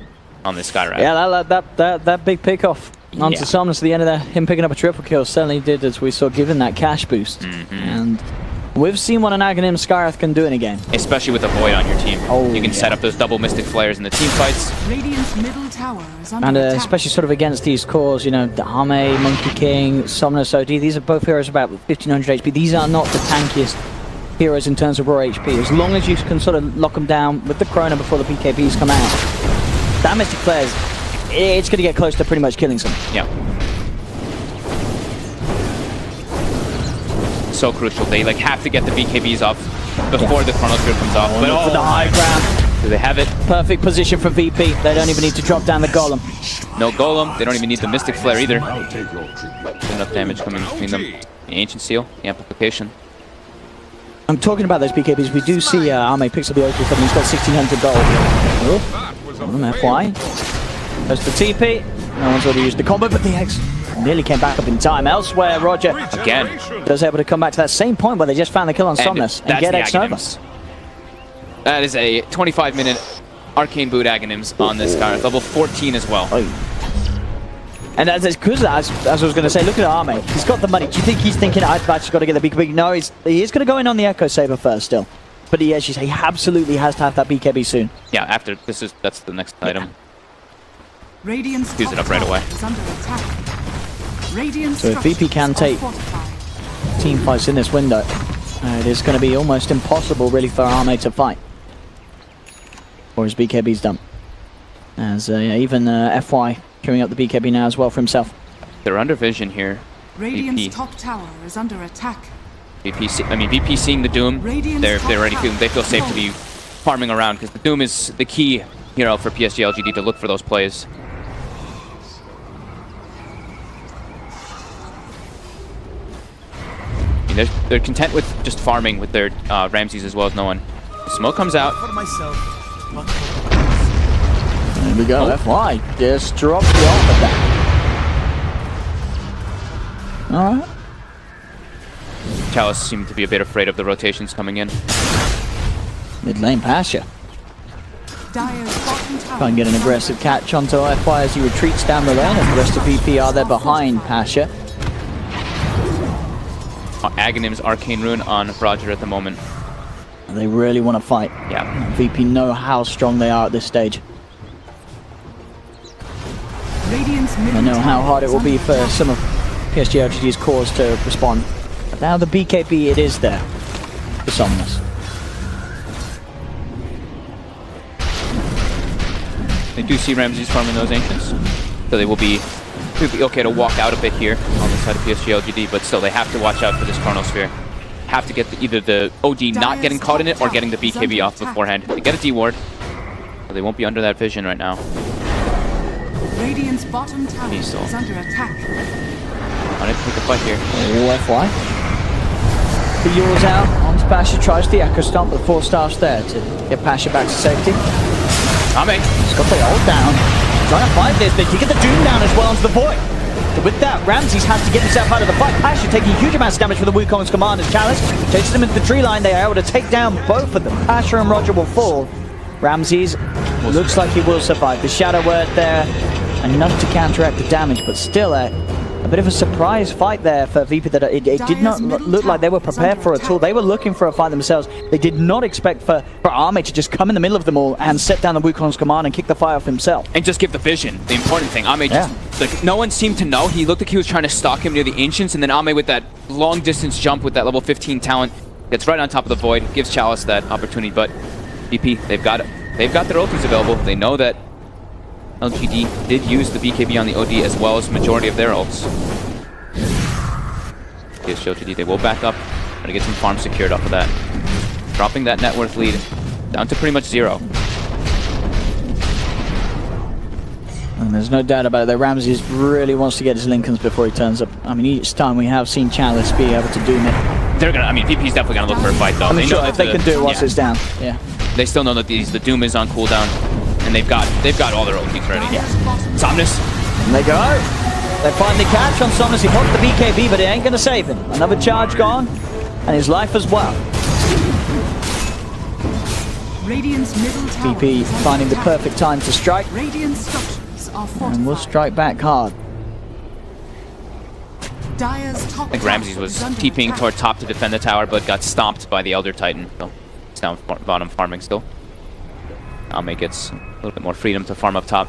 on this Skywrath. Yeah, that big pick off onto Somnus at the end of there. Him picking up a triple kill certainly did, as we saw, given that cash boost. And we've seen what an Aghanim Skywrath can do in a game. Especially with a Void on your team. You can set up those double Mystic Flares in the team fights. Radiant's middle tower is under And attack. especially sort of against these cores, you know, the Arme, Monkey King, Somnus, OD, these are both heroes about 1500 HP. These are not the tankiest heroes in terms of raw HP. As long as you can sort of lock them down with the Chrono before the PKBs come out, that Mystic Flares, it's going to get close to pretty much killing some. Yeah. So crucial. They have to get the BKBs off before the Chronosphere comes off. But for the high ground. Do they have it? Perfect position for VP. They don't even need to drop down the Golem. No Golem. They don't even need the Mystic Flare either. Good enough damage coming between them. The Ancient Seal, the Amplification. I'm talking about those BKBs. We do see Arme picks up the Oakley for him. He's got 1600 gold. FY. There's the TP. No one's already used the combo, but the X nearly came back up in time. Elsewhere, RodjER again was able to come back to that same point where they just found the kill on Somnus and get xNova. That is a 25-minute Arcane Boot Aghanims on this Skywrath. Level 14 as well. And as I was going to say, look at Arme. He's got the money. Do you think he's thinking, I've actually got to get the BKB? No, he is going to go in on the Echo Saber first still. But he, as you say, he absolutely has to have that BKB soon. Yeah, after that's the next item. Radiant's use it up right away. So if VP can take team fights in this window, it is going to be almost impossible really for Arme to fight. Or his BKB's done. As even FY carrying up the BKB now as well for himself. They're under vision here. Radiant's top tower is under attack. VP seeing the Doom, they're already they feel safe to be farming around because the Doom is the key hero for PSG.LGD to look for those plays. I mean, they're content with just farming with their Ramses as well as no one. The smoke comes out. There we go. FY just dropped the off of that. All right. Chalice seemed to be a bit afraid of the rotations coming in. Mid lane Pasha. Try and get an aggressive catch onto FY as he retreats down the lane, as the rest of VP are there behind Pasha. Aghanim's Arcane Rune on RodjER at the moment. They really want to fight. Yeah. VP know how strong they are at this stage. I know how hard it will be for some of PSG.LGD's cores to respond. But now the BKB, it is there. for Somnus. They do see Ramses farming those Ancients, so they will be okay to walk out a bit here on the side of PSG.LGD, but still they have to watch out for this Chronosphere. Have to get either the OD not getting caught in it or getting the BKB off beforehand. They get a D-ward, so they won't be under that vision right now. Radiant's bottom tower is under attack. On it, take a fight here. FY. The Yours out onto Pasha, tries the Echo Stomp, but 4 stars there to get Pasha back to safety. Ame. He's got the ult down. Trying to fight this, but he get the Doom down as well onto the Void. But with that, Ramses has to get himself out of the fight. Pasha taking huge amounts of damage for the Wukong's commander. Chalice chases them into the tree line. They are able to take down both of them. Pasha and RodjER will fall. Ramses looks like he will survive. The Shadow Word there, enough to counteract the damage, but still a bit of a surprise fight there for VP that it did not look like they were prepared for at all. They were looking for a fight themselves. They did not expect for Ame to just come in the middle of them all and set down the Wukong's command and kick the fire off himself. And just give the vision, the important thing. Ame just, like, no one seemed to know. He looked like he was trying to stalk him near the Ancients, and then Ame with that long distance jump with that level 15 talent gets right on top of the Void, gives Chalice that opportunity, but VP, they've got their ultis available. They know that LGD did use the BKB on the OD as well as majority of their ults. PSG.LGD, they will back up, try to get some farm secured off of that. Dropping that net worth lead down to pretty much 0. And there's no doubt about it that Ramses really wants to get his Lincolns before he turns up. I mean, each time we have seen Chalice be able to doom it. They're gonna, I mean, VP's definitely gonna look for a fight though. I'm sure if they can do it once it's down. Yeah. They still know that the Doom is on cooldown, and they've got all their ultis ready. Yeah. Somnus. And they go. They finally catch on Somnus. He popped the BKB, but it ain't gonna save him. Another charge gone, and his life as well. Radiant's middle tower VP finding the perfect time to strike. Radiant structures are fortified. And we'll strike back hard. Dire's top I think Ramses was TPing toward top to defend the tower, but got stomped by the Elder Titan. So he's down bottom farming still. Ame gets a little bit more freedom to farm up top.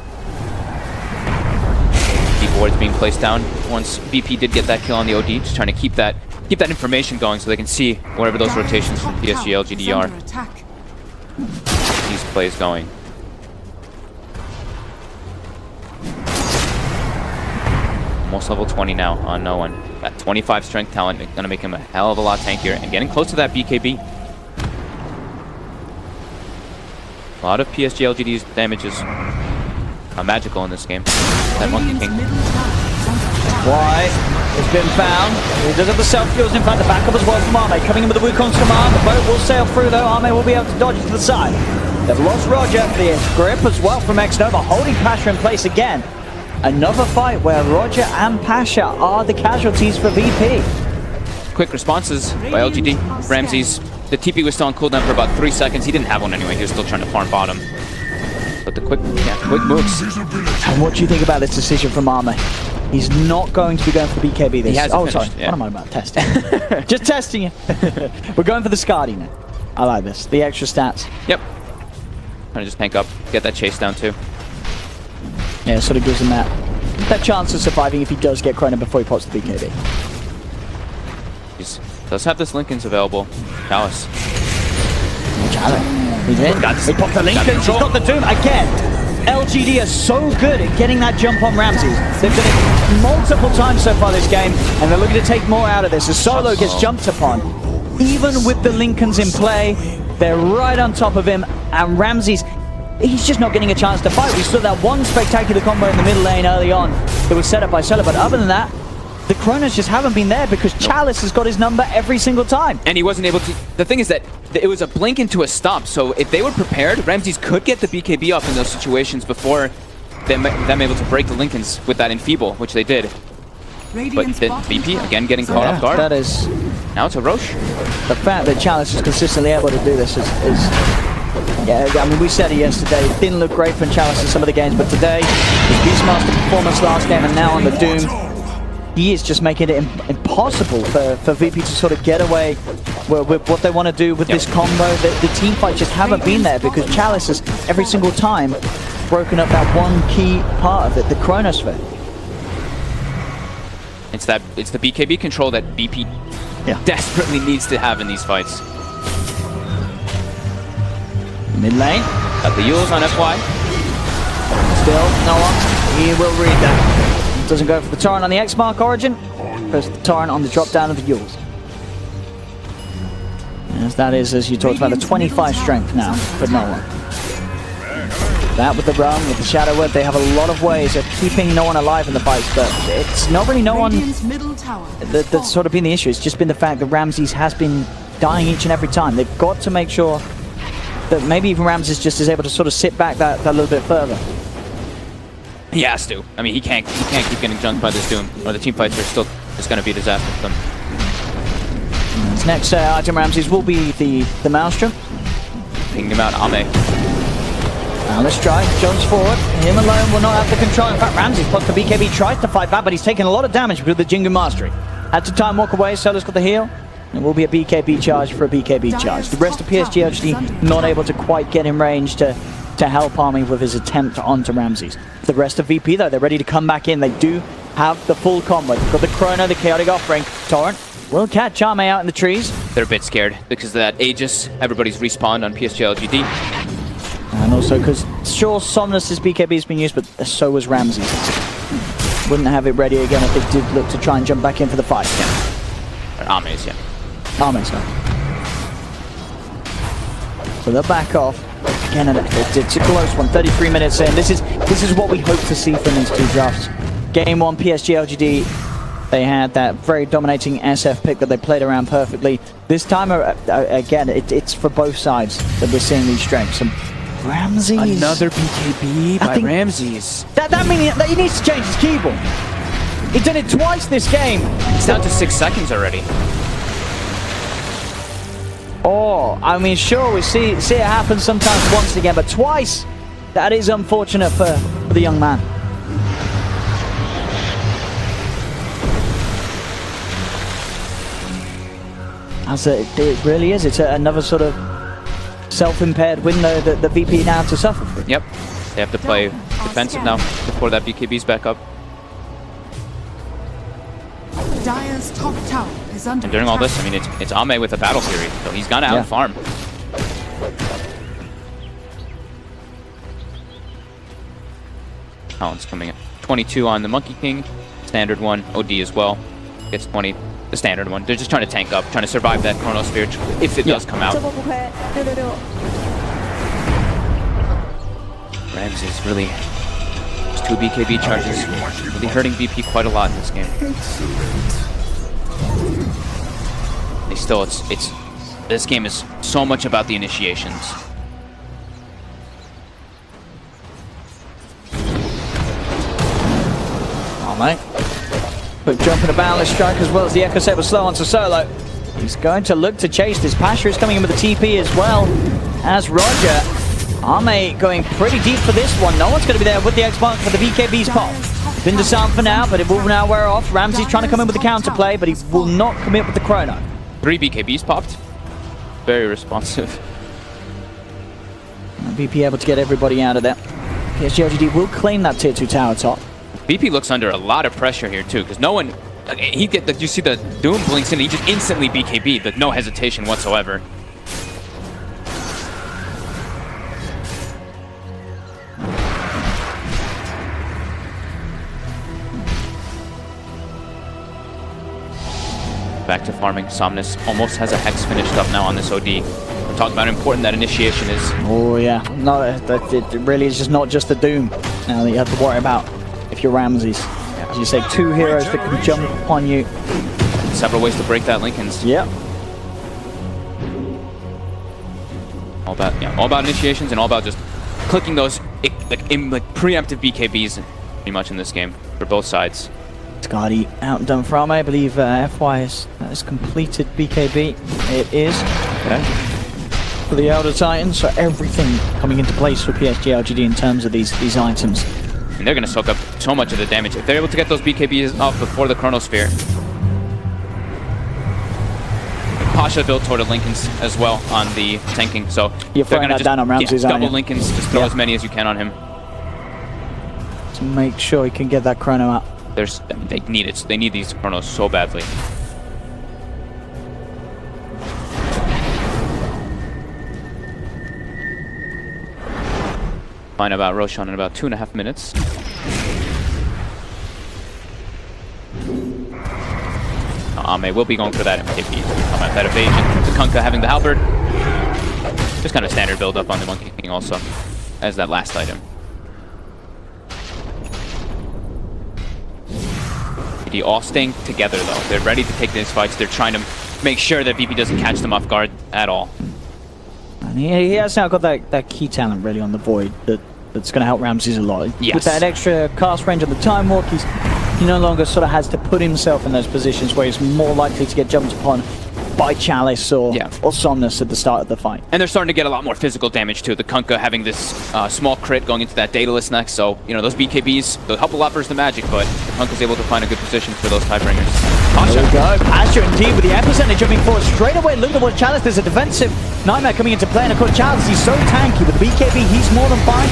Deep wards being placed down. Once VP did get that kill on the OD, just trying to keep that information going so they can see wherever those rotations from PSG.LGD are. These plays going. Almost level 20 now on no one. That 25 strength talent is gonna make him a hell of a lot tankier and getting close to that BKB. A lot of PSG.LGD's damage is magical in this game. That Monkey King. Why? It's been found. He does have the self-kills. In fact, the backup as well from Ame. Coming in with the Wukong's command. The boat will sail through though. Ame will be able to dodge it to the side. They've lost RodjER. The grip as well from xNova, holding Pasha in place again. Another fight where RodjER and Pasha are the casualties for VP. Quick responses by LGD. Ramses, the TP was still on cooldown for about 3 seconds. He didn't have one anyway. He was still trying to farm bottom. But the quick moves. And what do you think about this decision from Ame? He's not going to be going for the BKB this. He hasn't finished, sorry. yeah. What am I about? Testing. Just testing you. We're going for the Skadi now. I like this. The extra stats. Yep. Trying to just tank up, get that chase down too. Yeah, sort of gives him that chance of surviving if he does get Chrono before he pops the BKB. He does have this Lincoln's available. Chalice. Chalice. He's in. He popped the Lincolns. He's got the Doom again. LGD are so good at getting that jump on Ramses. They've done it multiple times so far this game, and they're looking to take more out of this. As Solo gets jumped upon, even with the Lincolns in play, they're right on top of him, and Ramses, he's just not getting a chance to fight. We saw that one spectacular combo in the middle lane early on that was set up by Solo, but other than that, the Chronos just haven't been there because Chalice has got his number every single time. And he wasn't able to... The thing is that it was a blink into a stomp, so if they were prepared, Ramses could get the BKB off in those situations before them able to break the Lincolns with that Enfeeble, which they did. But then VP, again, getting caught off guard. That is... Now it's a Roche. The fact that Chalice is consistently able to do this is yeah, I mean, we said it yesterday. It didn't look great from Chalice in some of the games, but today, his Beastmaster performance last game and now on the Doom, he is just making it impossible for VP to sort of get away with what they want to do with this combo. The team fights just haven't been there because Chalice has every single time broken up that one key part of it, the Chronosphere. It's the BKB control that VP desperately needs to have in these fights. Mid lane. Got the Yules on FY. Still, no one. He will read that. Doesn't go for the Torrent on the X mark Origin. Goes for the Torrent on the drop down of the Yules. As that is, as you talked about, the 25 strength now for no one. That with the run, with the Shadow Word, they have a lot of ways of keeping no one alive in the fights, but it's not really no one that's sort of been the issue. It's just been the fact that Ramses has been dying each and every time. They've got to make sure that maybe even Ramses just is able to sort of sit back that little bit further. He has to. I mean, he can't keep getting junked by this Doom, or the team fights are still just going to be a disaster for them. His next item, Ramses, will be the Maelstrom. Pinging him out, Ame. Now let's try. Jumps forward. Him alone will not have the control. In fact, Ramses plus the BKB tries to fight back, but he's taken a lot of damage with the Jingu Mastery. Had to time walk away. Solo's got the heal. It will be a BKB charge for a BKB charge. The rest of PSG.LGD not able to quite get in range to help Army with his attempt onto Ramses. The rest of VP, though, they're ready to come back in. They do have the full combo. They've got the Chrono, the Chaotic Offering. Torrent will catch Arme out in the trees. They're a bit scared because of that Aegis. Everybody's respawned on PSG.LGD. And also because, sure, Somnus' BKB has been used, but so was Ramses. Wouldn't have it ready again if they did look to try and jump back in for the fight. Yeah. Arme's, yeah. Arme's, sorry. So they'll back off. Again, it's a close one. 33 minutes in. This is what we hope to see from these two drafts. Game 1, PSG.LGD, they had that very dominating SF pick that they played around perfectly. This time, again, it's for both sides that we're seeing these strengths. And Ramses. Another BKB by Ramses. That means that he needs to change his keyboard. He did it twice this game. It's down to 6 seconds already. Oh, I mean, sure, we see it happen sometimes once again, but twice. That is unfortunate for the young man. As it really is. It's another sort of self-impaired window that the VP now have to suffer through. Yep. They have to play defensive now before that BKB's back up. Dire's top tower is under And during all this, I mean, it's Ame with a battle fury, so he's gonna out-farm. Collins coming in. 22 on the Monkey King, standard one. OD as well. Gets 20. The standard one. They're just trying to tank up, trying to survive that Chronosphere if it does come out. Ramses really, just 2 BKB charges, really hurting VP quite a lot in this game. They still, this game is so much about the initiations. Oh, mate. Quick jump in a boundless strike as well as the Echo Set was slow onto Solo. He's going to look to chase this. Pasha is coming in with the TP as well as RodjER. Arme going pretty deep for this one. No one's going to be there with the X-Mark for the BKB's pop. Been disarmed for now, but it will now wear off. Ramsey's trying to come in with the counterplay, but he will not commit with the Chrono. 3 BKBs popped. Very responsive. VP able to get everybody out of there. PSG.LGD will claim that tier 2 tower top. VP looks under a lot of pressure here too, because no one, you see the Doom blinks in, he just instantly BKB'd, with no hesitation whatsoever. Back to farming. Somnus almost has a Hex finished up now on this OD. We're talking about how important that initiation is. Oh yeah, no, it really is just not just the Doom now that you have to worry about if you're Ramses. As you say, 2 heroes that can jump upon you. Several ways to break that Linken's. Yep. All about initiations and all about just clicking those preemptive BKBs pretty much in this game for both sides. Scotty outdone from, I believe FY has completed BKB. It is. Okay. For the Elder Titans, so everything coming into place for PSG.LGD in terms of these items. And they're going to soak up so much of the damage. If they're able to get those BKBs off before the Chronosphere. Pasha built toward the Linken's as well on the tanking, so you're throwing that down on Ramses, double Linken's, just throw as many as you can on him. To make sure he can get that Chrono out. They need it. They need these Chronos so badly. Find about Roshan in about 2.5 minutes. Ame will be going for that MKP. That evasion. The Kunkka having the halberd. Just kind of standard build up on the Monkey King also, as that last item. VP all staying together though. They're ready to take these fights. They're trying to make sure that VP doesn't catch them off guard at all. And he has now got that key talent really on the Void that's going to help Ramses a lot. Yes. With that extra cast range on the Time Walk, he no longer sort of has to put himself in those positions where he's more likely to get jumped upon by Chalice or Somnus at the start of the fight. And they're starting to get a lot more physical damage too. The Kunkka having this small crit going into that Daedalus next, so you know those BKBs, they'll help a lot versus the Magic, but the Kunkka's able to find a good position for those Tidebringers. There we go. Pasha indeed with the epicenter jumping forward straight away. Look at what Chalice, there's a defensive nightmare coming into play, and of course Chalice, he's so tanky with the BKB, he's more than fine.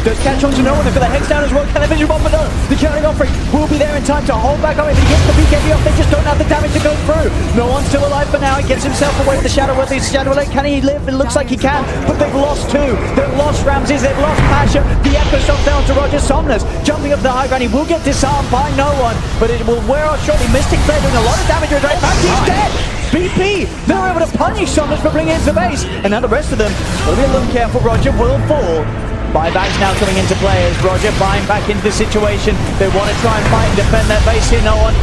Does catch on to no one, they've got their heads down as well. Television bomb, but no, the Counting Offering will be there in time to hold back on it. If he gets the BKB off, they just don't have the damage to go through. No one's still alive for now. He gets himself away with the Shadow. With his Shadow, can he live? It looks like he can, but they've lost two. They've lost Ramses, they've lost Pasha. The Echo Shot down to RodjER. Somnus jumping up the high ground. He will get disarmed by no one, but it will wear out shortly. Mystic Blade doing a lot of damage. Right back, he's dead. BP, they're able to punish Somnus for bringing him to base, and now the rest of them will be a little careful. RodjER will fall. Buybacks now coming into play as RodjER buying back into the situation. They want to try and fight and defend their base here. No one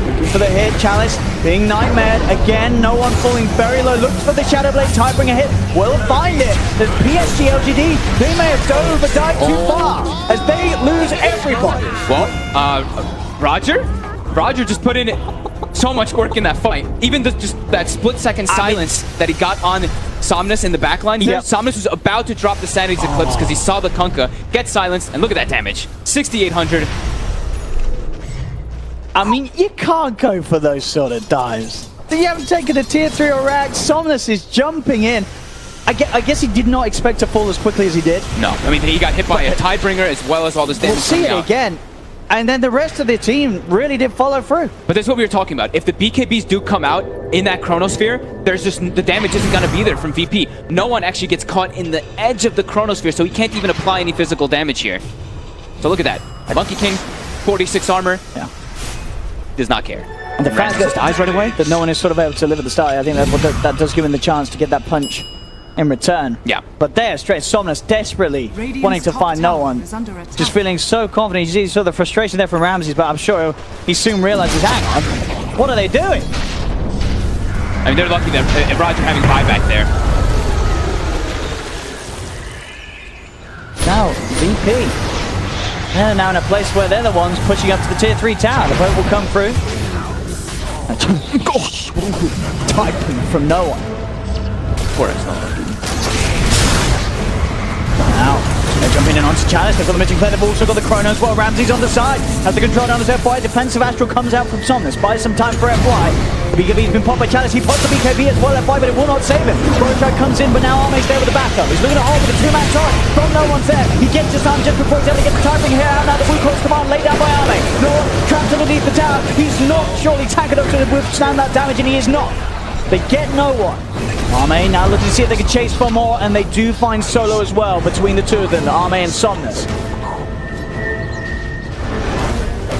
looking for the hit. Chalice being nightmared again. No one falling very low. Looks for the Shadow Blade. Tidebringer hit. Will find it. There's PSG.LGD. They may have dove or dived too far as they lose everybody. Well, RodjER just put in so much work in that fight. Even just that split-second silence that he got on Somnus in the backline. Yep. Somnus was about to drop the Sanity's Eclipse because he saw the Kunkka get silenced, and look at that damage. 6,800. I mean, you can't go for those sort of dives. You haven't taken a tier 3 or rack. Somnus is jumping in. I guess he did not expect to fall as quickly as he did. No, I mean, he got hit by a Tidebringer as well as all this damage. We'll see it again. And then the rest of the team really did follow through. But that's what we were talking about. If the BKBs do come out in that Chronosphere, there's just the damage isn't going to be there from VP. No one actually gets caught in the edge of the Chronosphere, so he can't even apply any physical damage here. So look at that. Monkey King, 46 armor. Yeah. Does not care. And the fact that dies right away, that no one is sort of able to live at the start, I think that does give him the chance to get that punch in return. Yeah. But there, straight Somnus desperately wanting to find no one. Just feeling so confident. You see sort of the frustration there from Ramses, but I'm sure he soon realizes, hang on, what are they doing? I mean, they're lucky that RodjER having buyback there. Now, VP. They're now in a place where they're the ones pushing up to the tier 3 tower. The boat will come through. Gosh, typing from no one. Now, they're jumping in onto Chalice. They've got the Mythic Blade. They've also got the Chronos while Ramses on the side. Has the control down his FY. Defensive Astral comes out from Somnus. Buys some time for FY. BKB's been popped by Chalice. He pops the BKB as well, FY, but it will not save him. RodjER comes in, but now Arme's there with the backup. He's looking to hold with a 2-man charge. From no one's there. He gets disarmed just before he's able to get the timing here out. Now the Wu calls command laid down by Arme. No one trapped underneath the tower. He's not surely tanking up to withstand that damage, and he is not. They get no one. Arme now looking to see if they can chase for more, and they do find Solo as well between the two of them, Arme and Somnus.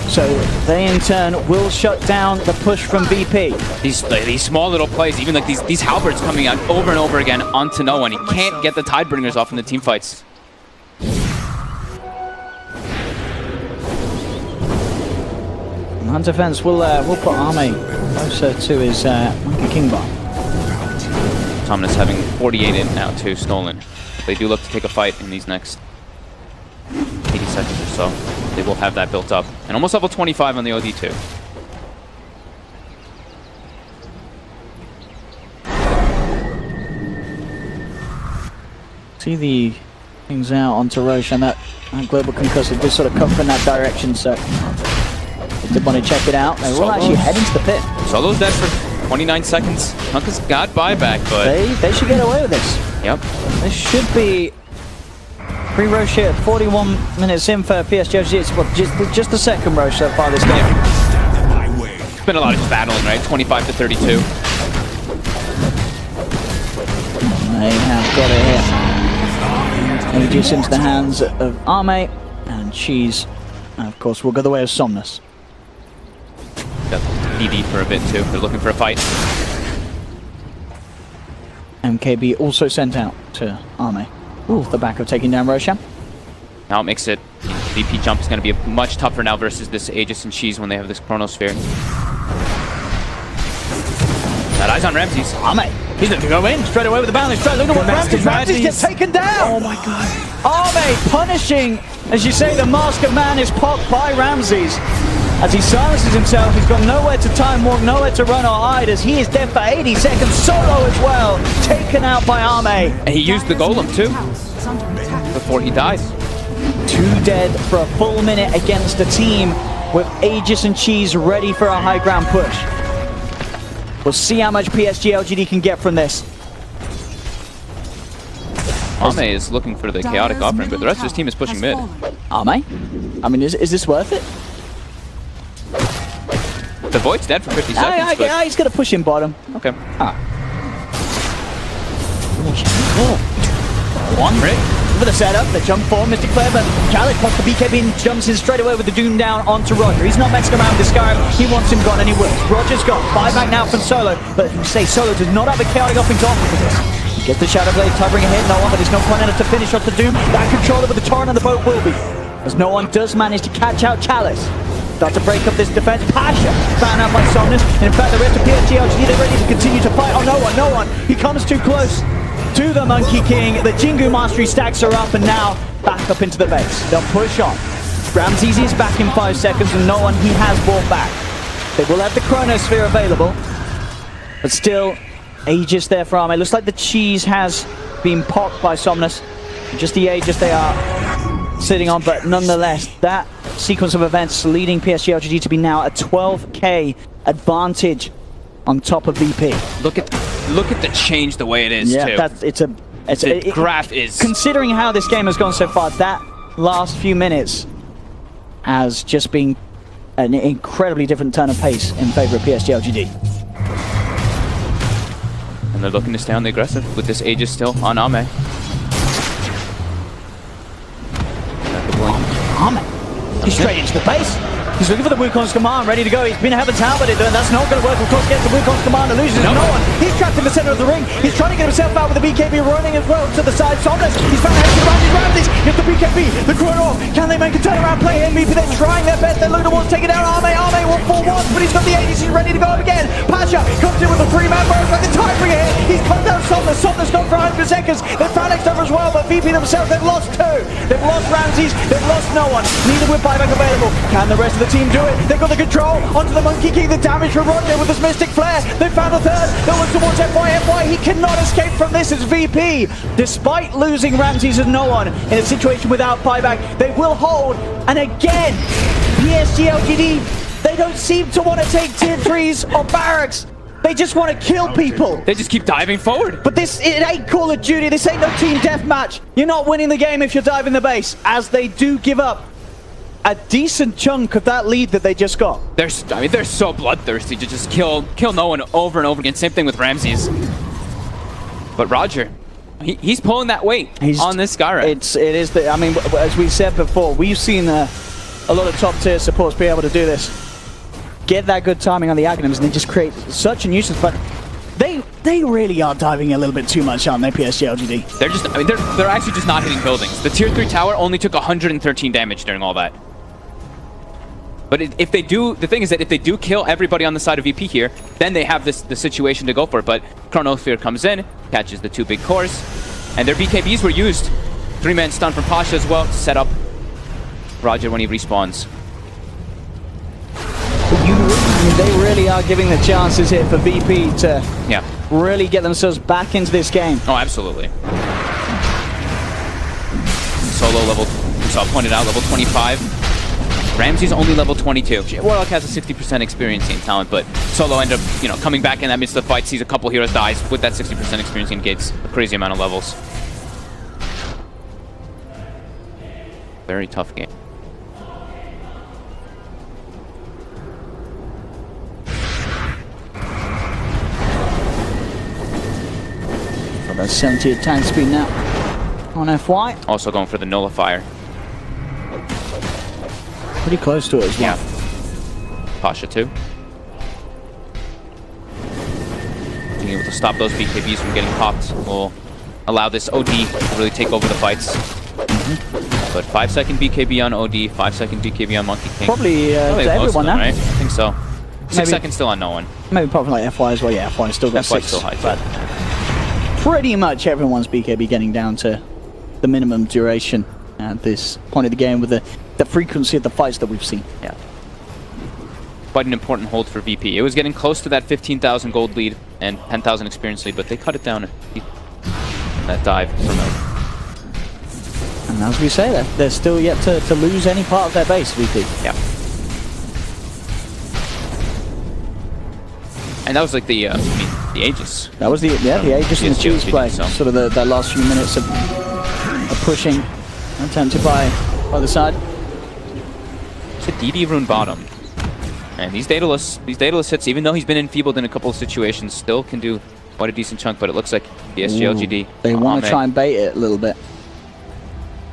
So they in turn will shut down the push from VP. These small little plays, even like these halberds coming out over and over again onto no one. He can't get the Tidebringers off in the team fights. On defense, we'll put Arme closer to his Monkey King bar. Somnus having 48 in now too, stolen. They do look to take a fight in these next 80 seconds or so. They will have that built up. And almost level 25 on the OD2. See the things out onto Roche, and that global concussive just sort of come from that direction, so if they want to check it out, they will actually head into the pit. Solo's dead for 29 seconds. Kunkka's got buyback, but they should get away with this. Yep. This should be pre-Roche here, 41 minutes in for PSG. It's just the second Roche so far this game. It's been a lot of just battling, right? 25 to 32. They have got it here. Aegis into the hands of Arme, and Cheese, of course, will go the way of Somnus. Got PD for a bit too. They're looking for a fight. MKB also sent out to Arme. Off the back of taking down RodjER. Now it makes it, VP jump is going to be much tougher now versus this Aegis and Cheese when they have this Chronosphere. Got eyes on Ramses. Arme, he's looking to go in straight away with the boundary strike. Look at what Ramses gets taken down. Oh my god. Arme punishing, as you say, the Mask of Man is popped by Ramses. As he silences himself, he's got nowhere to time walk, nowhere to run or hide, as he is dead for 80 seconds, solo as well, taken out by Arme. And he used the Golem too, before he died. 2 dead for a full minute against a team with Aegis and Cheese ready for a high ground push. We'll see how much PSG.LGD can get from this. Arme is looking for the chaotic offering, but the rest of his team is pushing mid. Arme? I mean, is this worth it? The Void's dead for 50 seconds, but... he's going to push in bottom. Okay. One rig for the setup, the jump for Mystic Flare, but Chalice pops the BKB and jumps in straight away with the Doom down onto RodjER. He's not messing around with this Skyrim, he wants him gone and he will. RodjER's got buyback now from Solo, but as we say, Solo does not have a chaotic offering to offer for this. He gets the Shadow Blade covering ahead, no one, but he's not quite enough to finish off the Doom. That controller with the Torrent on the boat will be, as no one does manage to catch out Chalice. Start to break up this defense. Pasha found out by Somnus. And in fact, the rest of PSG.LGD, they're ready to continue to fight. Oh, no one. He comes too close to the Monkey King. The Jingu Mastery stacks are up and now back up into the base. They'll push on. Ramses is back in 5 seconds and no one he has brought back. They will have the Chronosphere available. But still, Aegis there for Arme. Looks like the Cheese has been popped by Somnus. Just the Aegis they are sitting on, but nonetheless, that sequence of events leading PSG.LGD to be now a 12k advantage on top of VP. Look at the change the way it is, too. The graph is... Considering how this game has gone so far, that last few minutes has just been an incredibly different turn of pace in favor of PSG.LGD. And they're looking to stay on the aggressive with this Aegis still on Arme. Arme. He's straight into the base. He's looking for the Wukong's command, ready to go. He's been having time, but that's not going to work. Of course, gets the Wukong's command and loses no one. He's trapped in the center of the ring. He's trying to get himself out with the BKB running as well to the side. Somnus, he's found out around this. Gets the BKB, the Chrono. Can they make a turnaround play? MVP, they're trying their best. They're looking towards taking down Arme. Arme 1-4-1, but he's got the 80s. He's ready to go up again. Pasha comes in with a 3-man burst, like the Tidebringer here. He's cut down Somnus. Somnus gone for 100 seconds. They found xNova as well, but VP themselves, they've lost 2. They've lost Ramses. They've lost no one. Neither with buyback available. Can the rest of the team do it? They've got the control onto the Monkey King, the damage from RodjER with this Mystic Flare. They found a third. They look towards FY. He cannot escape from this as VP. Despite losing Ramses as no one in a situation without buyback, they will hold. And again, PSG.LGD, they don't seem to want to take tier 3s or barracks. They just want to kill people. They just keep diving forward. But it ain't Call of Duty. This ain't no team deathmatch. You're not winning the game if you're diving the base, as they do give up a decent chunk of that lead that they just got. They're so bloodthirsty to just kill no one over and over again. Same thing with Ramses. But RodjER, he's pulling that weight on this Skywrath. It is I mean, as we said before, we've seen a lot of top tier supports be able to do this. Get that good timing on the Aghanims and they just create such a nuisance. But they really are diving a little bit too much, aren't they, PSG.LGD? They're actually just not hitting buildings. The tier 3 tower only took 113 damage during all that. But if they do, the thing is that if they do kill everybody on the side of VP here, then they have the situation to go for it. But Chronosphere comes in, catches the 2 big cores, and their BKBs were used. 3-man stun from Pasha as well to set up RodjER when he respawns. They really are giving the chances here for VP to really get themselves back into this game. Oh, absolutely. Solo level, we saw pointed out, level 25. Ramses only level 22. Warlock has a 60% experience in talent, but Solo ended up, coming back in that midst of the fight, sees a couple heroes dies with that 60% experience and gates a crazy amount of levels. Very tough game. About 70 attack speed now. on FY. Also going for the nullifier. Pretty close to it as well. Yeah. Pasha too. Being able to stop those BKBs from getting popped will allow this OD to really take over the fights. But 5-second BKB on OD, 5-second BKB on Monkey King. Probably to everyone now. Right? I think so. 6 Maybe- seconds still on no one. Maybe apart from like FY as well. Yeah, FY still got FY's 6. still high. But pretty much everyone's BKB getting down to the minimum duration at this point of the game with the frequency of the fights that we've seen. Yeah. Quite an important hold for VP. It was getting close to that 15,000 gold lead and 10,000 experience lead, but they cut it down. That dive from out. And as we say, they're still yet to lose any part of their base, VP. Yeah. And that was like the Aegis. That was the Aegis and the cheese play. So. Sort of the last few minutes of pushing attempted by the side. It's a DD rune bottom. And these Daedalus hits, even though he's been enfeebled in a couple of situations, still can do quite a decent chunk, but it looks like PSG.LGD. They want to try and bait it a little bit.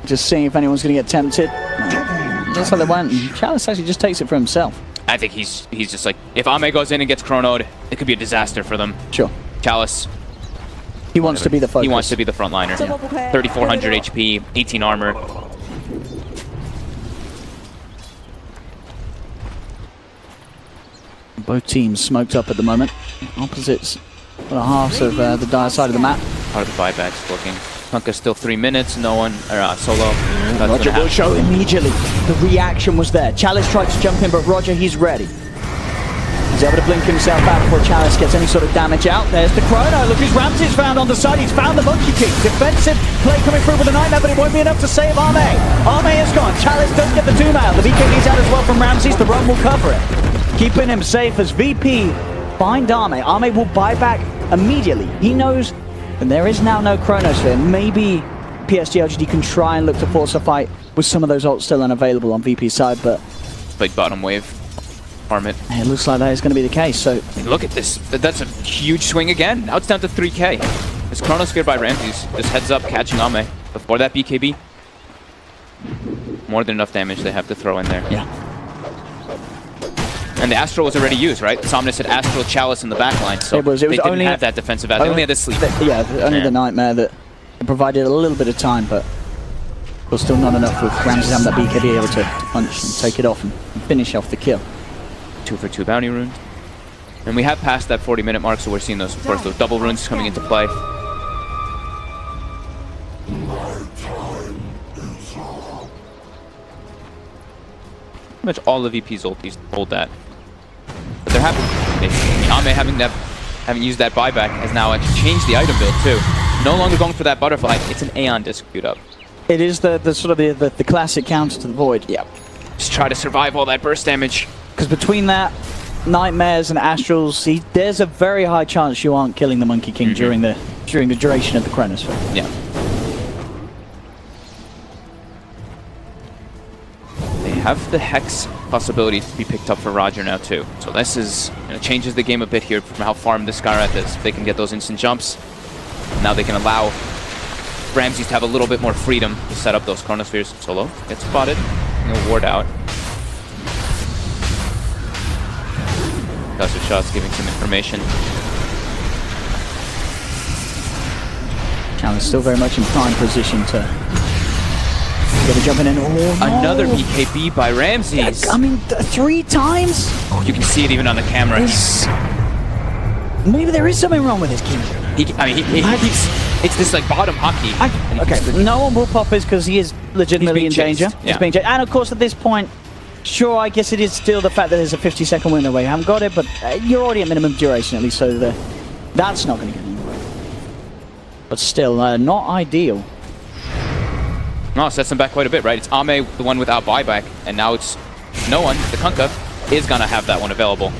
Just seeing if anyone's going to get tempted. Looks like they went. Chalice actually just takes it for himself. I think he's just like, if Ame goes in and gets chronoed, it could be a disaster for them. Sure. Chalice. He wants to be the focus. He wants to be the frontliner. 3,400 HP, 18 armor. Both teams smoked up at the moment. Opposites for the halves of the dire side of the map. Part of the buyback's working. Kunkka still 3 minutes, no one, or solo. RodjER will show immediately. The reaction was there. Chalice tried to jump in, but RodjER, he's ready. He's able to blink himself out before Chalice gets any sort of damage out. There's the chrono. Look who's Ramsey's found on the side. He's found the Monkey King. Defensive play coming through with the nightmare, but it won't be enough to save Ame. Ame is gone. Chalice does get the Doom out. The BKB's out as well from Ramsey's. The run will cover it. Keeping him safe as VP find Ame. Ame will buy back immediately. He knows and there is now no Chronosphere. Maybe PSG.LGD can try and look to force a fight with some of those ults still unavailable on VP's side, but big bottom wave. Farm it. It looks like that is going to be the case, so... Look at this. That's a huge swing again. Now it's down to 3k. This Chronosphere by Ramses. Just heads up, catching Ame. Before that BKB. More than enough damage they have to throw in there. Yeah. And the Astral was already used, right? Somnus had Astral Chalice in the backline, so it was they didn't only have that defensive ad. They only had the sleep. Only the nightmare that provided a little bit of time, but was still not enough with Ramses having that BKB able to punch and take it off and finish off the kill. 2 for 2 bounty runes. And we have passed that 40-minute mark, so we're seeing those, of course, those double runes coming into play. Pretty much all of VP's ultis hold that. But they're happy. Ame having used that buyback has now actually changed the item build too. No longer going for that butterfly, it's an Aeon disc queued up. It is the sort of the classic counter to the Void. Yeah. Just try to survive all that burst damage. Because between that, Nightmares and Astrals, there's a very high chance you aren't killing the Monkey King during the duration of the Chronosphere. Yeah. They have the Hex possibility to be picked up for RodjER now too. So this is changes the game a bit here from how farmed this Skywrath is. They can get those instant jumps. Now they can allow Ramses to have a little bit more freedom to set up those Chronospheres. Solo gets spotted. He'll ward out. Gusser shots giving some information. Chalice still very much in prime position to get a jump in. Oh, no. Another BKB by Ramses. I mean, 3 times? You can see it even on the camera. Maybe there is something wrong with his king. It's this like bottom hockey. Okay, no one will pop his because he is legitimately in danger. Yeah. He's being chased. And of course, at this point, sure, I guess it is still the fact that there's a 50-second window where you haven't got it, but you're already at minimum duration at least, so that's not going to get anywhere. But still, not ideal. No, sets them back quite a bit, right? It's Ame, the one without buyback, and now it's no one. The Kunkka is going to have that one available.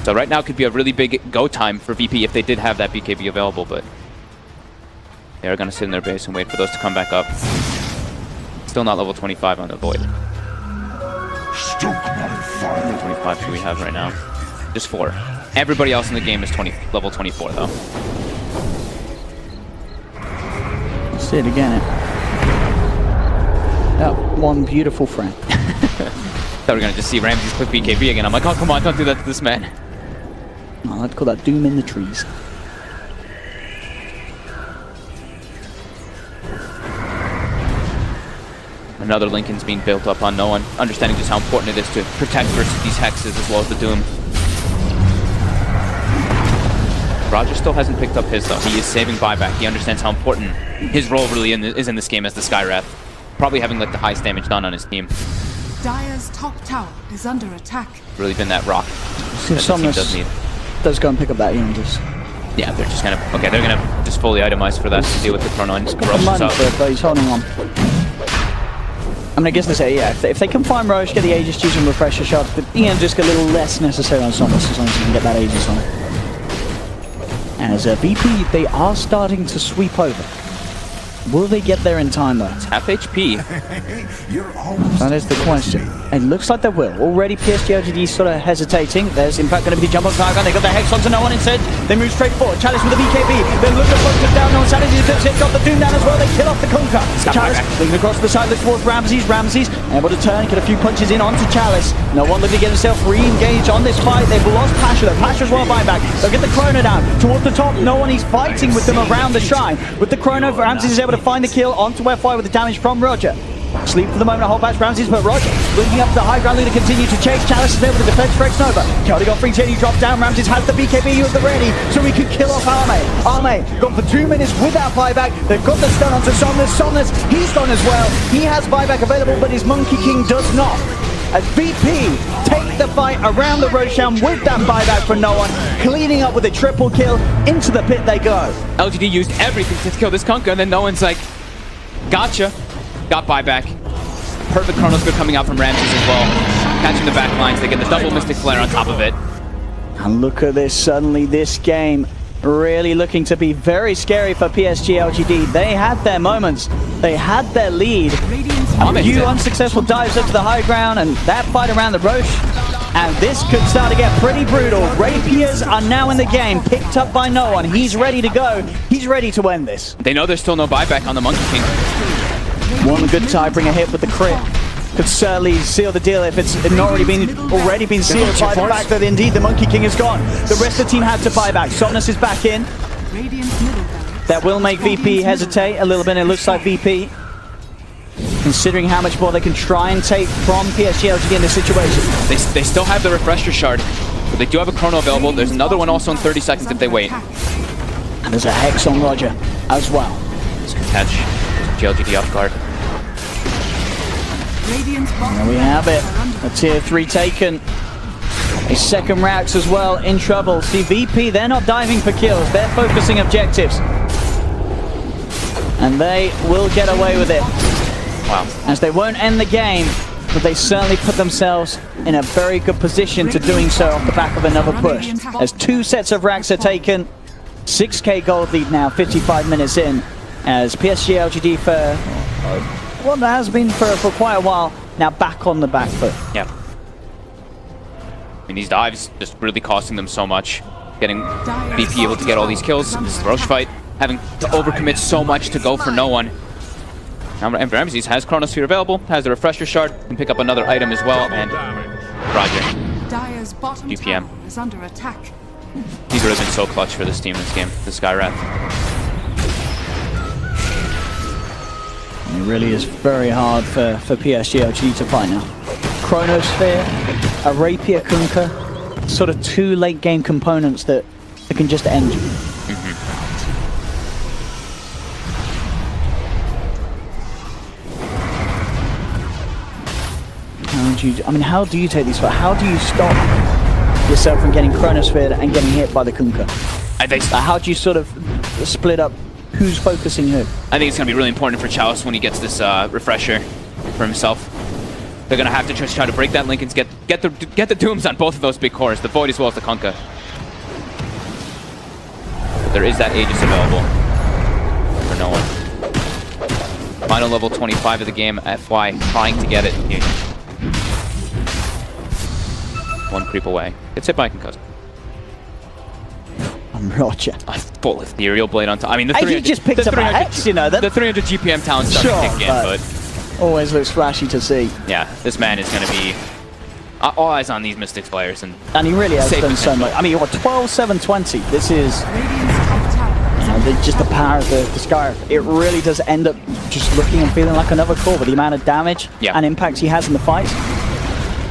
So right now could be a really big go time for VP if they did have that BKB available, but they're going to sit in their base and wait for those to come back up. Still not level 25 on the Void. How many 25 do we have right now? Just 4. Everybody else in the game is level 24 though. See it again. That one beautiful frame. Thought we were gonna just see Ramsey's quick BKB again. I'm like, oh come on, don't do that to this man. Oh, I'd call that doom in the trees. Another Lincoln's being built up on no one, understanding just how important it is to protect versus these hexes as well as the doom. RodjER still hasn't picked up his though. He is saving buyback. He understands how important his role really is in this game as the Skywrath. Probably having like the highest damage done on his team. Dire's top tower is under attack. Really been that rock See if that the team does need. does go and pick up that Yundus. Yeah, they're just gonna they're gonna just fully itemize for that to deal with the chrono and just Got rush the money out. for it, but he's holding on. I mean, I guess they say, yeah, if they can find Roche, get the Aegis, use some refresher shots, but Ian just get a little less necessary on Somnus as long as you can get that Aegis on. As a VP, they are starting to sweep over. Will they get there in time though? Half HP. That is the question. It looks like they will. Already PSG.LGD sort of hesitating. There's in fact going to be the jump on Kunkka. They got their Hex onto no one instead. They move straight forward. Chalice with the BKB. They look at focus down on Sanity. They got the Doom down as well. They kill off the Kunkka. Chalice looking across the side towards Ramses. Ramses able to turn, get a few punches in onto Chalice. No one looking to get himself re-engaged on this fight. They've lost Pasha though. Pasha's well buyback. They'll get the Chrono down towards the top. No one is fighting with them around the shrine. With the Chrono, Ramses is able to find the kill onto Fi with the damage from RodjER. Sleep for the moment, a whole batch Ramses, but RodjER looking up the high ground to continue to chase. Chalice is able to defend for xNova. Kelly got free Teddy, drops down. Ramses has the BKB at the ready, so he could kill off Arme. Arme got for 2 minutes without buyback. They've got the stun onto Somnus. Somnus, he's gone as well. He has buyback available, but his Monkey King does not. As VP take the fight around the Roshan with that buyback for no one, cleaning up with a triple kill. Into the pit they go. LGD used everything to kill this Kunkka, and then no one's like, gotcha. Got buyback. Perfect Chronos good coming out from Ramses as well. Catching the back lines. They get the double Mystic Flare on top of it. And look at this. Suddenly this game really looking to be very scary for PSG.LGD. They had their moments. They had their lead. A few unsuccessful dives up to the high ground and that fight around the Roche. And this could start to get pretty brutal. Rapiers are now in the game, picked up by no one. He's ready to go. He's ready to end this. They know there's still no buyback on the Monkey King. One good Tidebringer hit with the crit could certainly seal the deal if it's not already been sealed by the fact that indeed the Monkey King is gone. The rest of the team had to buy back. Somnus is back in. That will make VP hesitate a little bit. It looks like VP, considering how much more they can try and take from PSG.LGD in this situation. They still have the refresher shard, but they do have a chrono available. There's another one also in 30 seconds if they wait. And there's a Hex on RodjER as well. This can catch GLGD off guard. There we have it. A tier 3 taken. A second Rax as well in trouble. See, VP, they're not diving for kills. They're focusing objectives. And they will get away with it. Wow. As they won't end the game, but they certainly put themselves in a very good position to doing so off the back of another push. As 2 sets of Rax are taken, 6k gold lead now, 55 minutes in. As PSG.LGD for what has been for quite a while, now back on the back foot. Yeah. I mean, these dives just really costing them so much. Getting BP able to get all these kills in this Roche fight, having to overcommit so much to go for no one. Now Ramses has Chronosphere available, has the refresher shard, can pick up another item as well, and RodjER. Dire's bottom GPM. tower is under attack. He's really been so clutch for this team in this game, the Skywrath. It really is very hard for PSG.LGD to fight now. Chronosphere, a Rapier Kunkka, sort of 2 late game components that can just end you. How do you take these fights? How do you stop yourself from getting Chronosphere and getting hit by the Kunkka? How do you sort of split up who's focusing who? I think it's going to be really important for Chalice when he gets this refresher for himself. They're going to have to just try to break that link and get the Dooms on both of those big cores, the Void as well as the Kunkka. But there is that Aegis available for no one. Final level 25 of the game, FY trying to get it. One creep away. Gets hit by a concussed. on RodjER. A full ethereal blade on top. I mean, the Hey, 300, he just picked the up a 300 hex, you know. That the 300 GPM talent's starting Sure, to kick in, but- but always looks flashy to see. yeah, this man is going to be all eyes on these Mystics players. And And he really has Safe done so potential. much. I mean, what, 12, 7, 20. This is Radiant's top tower is just the power of the Skywrath. It really does end up just looking and feeling like another core with the amount of damage Yeah. and impact he has in the fight.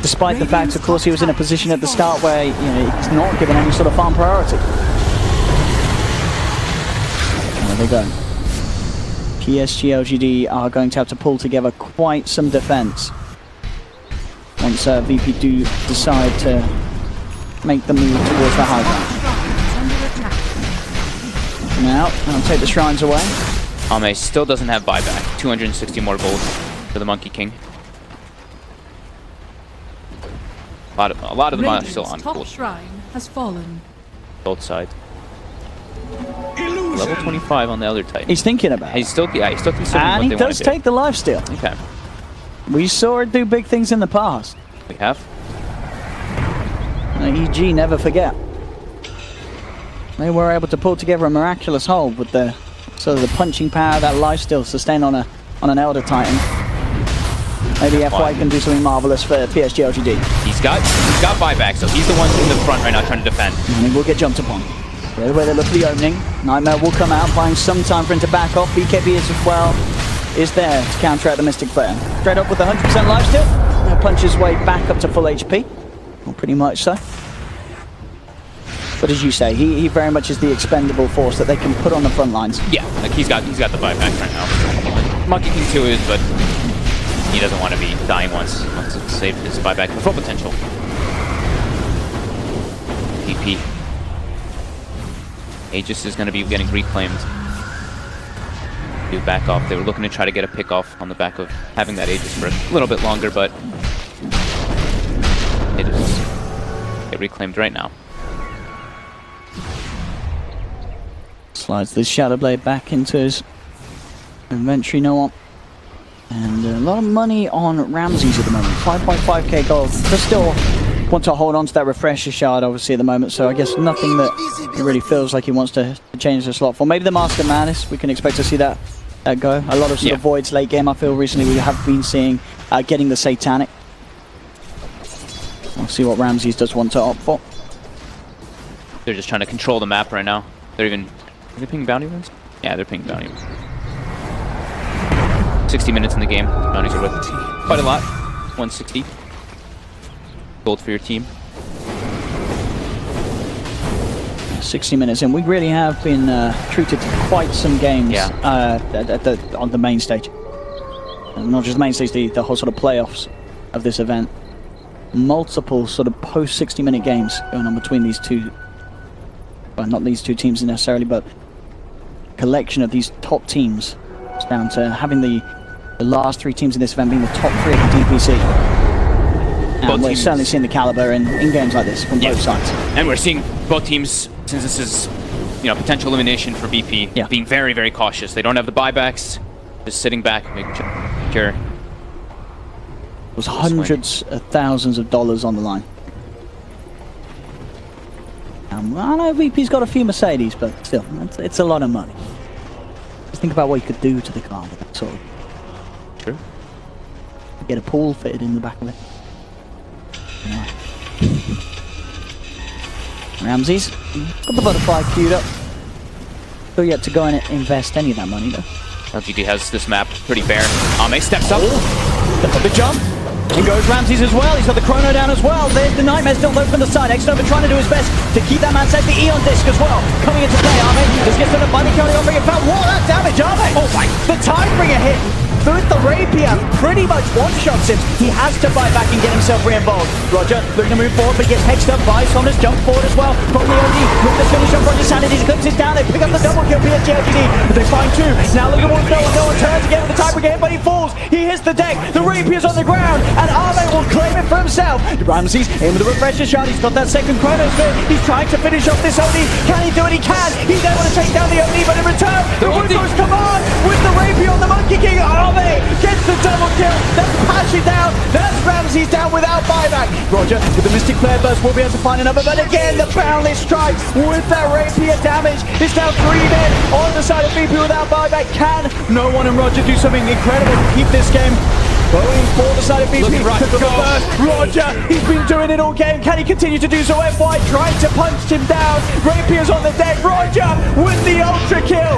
Despite the fact, of course, he was in a position at the start where he's not given any sort of farm priority. There they go. PSG.LGD are going to have to pull together quite some defense once VP do decide to make the move towards the high ground. under attack. Now, I'll take the shrines away. Ame still doesn't have buyback. 260 more gold for the Monkey King. A lot of them are still on Radiant's top gold. shrine has fallen. Both sides. Level 25 on the other Titan. He's thinking about it. He's still considering what And he they want does to do. take the lifesteal. Okay, We saw it do big things in the past. we have. EG never forget. They were able to pull together a miraculous hold with the sort of the punching power, that lifesteal sustained on an Elder Titan. Maybe FY can do something marvelous for PSG.LGD. He's got buyback, so he's the one in the front right now trying to defend. And he will get jumped upon. The way they look for the opening, Nightmare will come out, buying some time for him to back off. BKB as well is there to counteract the Mystic player. Straight up with 100% lifesteal. He'll punch his way back up to full HP. Well, pretty much so. But as you say, he very much is the expendable force that they can put on the front lines. Yeah, like he's got the buyback right now. Monkey King 2 is, but he doesn't want to be dying once it's saved his buyback for full potential. DP. Aegis is going to be getting reclaimed. Do back off. They were looking to try to get a pick off on the back of having that Aegis for a little bit longer, but it is get reclaimed right now. Slides this Shadow Blade back into his inventory, no one. And a lot of money on Ramses at the moment. 5.5k gold. They still want to hold on to that Refresher Shard, obviously, at the moment. So I guess nothing that he really feels like he wants to change the slot for. Maybe the Mask of Madness. We can expect to see that go. A lot of sort of voids late game, I feel, recently we have been seeing getting the Satanic. We'll see what Ramses does want to opt for. They're just trying to control the map right now. They're even... Are they pinging bounty runs? Yeah, they're pinging bounty runs. 60 minutes in the game. Bounties are worth quite a lot. 160 gold for your team. 60 minutes in. We really have been treated to quite some games on the main stage. And not just the main stage, the whole sort of playoffs of this event. Multiple sort of post 60-minute games going on between these two. Well, not these two teams necessarily, but collection of these top teams. It's down to having the last three teams in this event being the top three of the DPC. And we're certainly seeing the caliber in games like this from both sides. And we're seeing both teams, since this is potential elimination for BP, being very, very cautious. They don't have the buybacks, just sitting back, making sure. It was hundreds of thousands of dollars on the line. I know VP's got a few Mercedes, but still, it's a lot of money. Just think about what you could do to the car with that sort of. True. Get a pool fitted in the back of it. Yeah. Ramses, got the butterfly queued up. Still yet to go and invest any of that money though. LGD has this map pretty bare. Ame steps up. The jump. In goes Ramses as well. He's got the chrono down as well. There's the Nightmare still low from the side. xNova trying to do his best to keep that man safe. The Eon disc as well coming into play. Ame just gets on the bunny counting offering. In fact, what that damage, Ame! Oh my! The Tidebringer hit through the rapier pretty much one-shots him. He has to fight back and get himself re-involved. RodjER looking to move forward, but he gets hexed up by Somnus. Jump forward as well from the OD with the finish of RodjER Sanity. Eclipses down. They pick up the double kill. PSG.LGD, but they find two. Now look at what no one turns again with the Tidebringer hit, but he falls. He hits the deck. The rapier's on the ground, and Ame will claim it for himself. Ramses in with the Refresher Shard. He's got that second chrono spin. He's trying to finish off this OD. Can he do it? He can. He's able to take down the OD, but in return, the Woodrose come on with the rapier on the Monkey King. Ame gets the double kill. That's Pashy down. That's Ramses. Ramsey's down without buyback. RodjER with the Mystic Flare Burst will be able to find another, but again, the Boundless Strike with that rapier damage. It's now 3 men on the side of VP without buyback. Can no one and RodjER do something incredible to keep this game going for the side of VP? RodjER, he's been doing it all game. Can he continue to do so? FY trying to punch him down. Rapier's on the deck. RodjER with the ultra kill.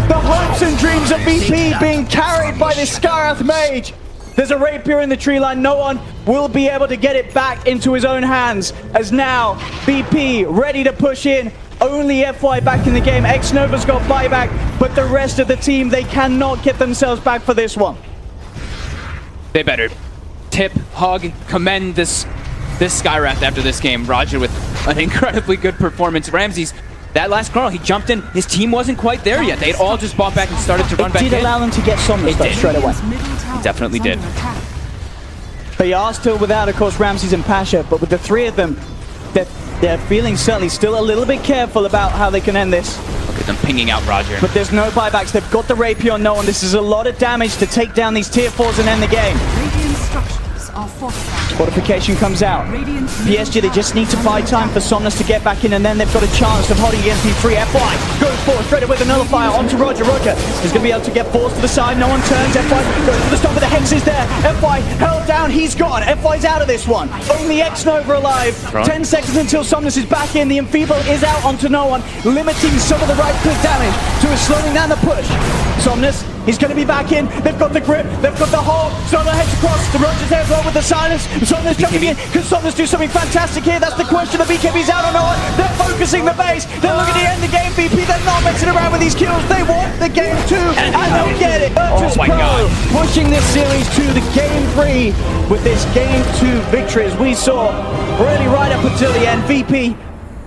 The hopes and dreams of VP being carried by this Skywrath Mage. There's a rapier in the tree line. No one will be able to get it back into his own hands. As now, VP ready to push in. Only FY back in the game. xNova's got buyback, but the rest of the team, they cannot get themselves back for this one. They better tip, hug, commend this Skywrath after this game. RodjER with an incredibly good performance. Ramsey's that last crawl, he jumped in. His team wasn't quite there yet. They'd all just bought back and started to run back in. It did allow them to get Somnus though straight away. It definitely did. They are still without, of course, Ramses and Pasha, but with the three of them, they're feeling certainly still a little bit careful about how they can end this. Look at them pinging out RodjER. But there's no buybacks. They've got the rapier on no one. This is a lot of damage to take down these tier 4s and end the game. Radiant structures are fortified. Fortification comes out. PSG, they just need to buy time for Somnus to get back in, and then they've got a chance of holding against P3. FY goes forward, straight away with a nullifier onto RodjER. RodjER is going to be able to get forced to the side. No one turns. FY goes for the stop, but the Hex is there. FY held down. He's gone. FY's out of this one. Only xNova alive. 10 seconds until Somnus is back in. The Enfeeble is out onto no one, limiting some of the right-click damage to a slowing down the push. Somnus, he's going to be back in. They've got the grip. They've got the hold. Somnus heads across. The RodjER's there as well with the silence. Somnus jumping in. Can Somnus do something fantastic here? That's the question. The BKB's out on no one. They're focusing the base. They're looking to end the game. VP, they're not messing around with these kills. They want the game too, and they'll get it. Virtus.pro pushing this series to the game 3 with this game 2 victory, as we saw really right up until the end. VP,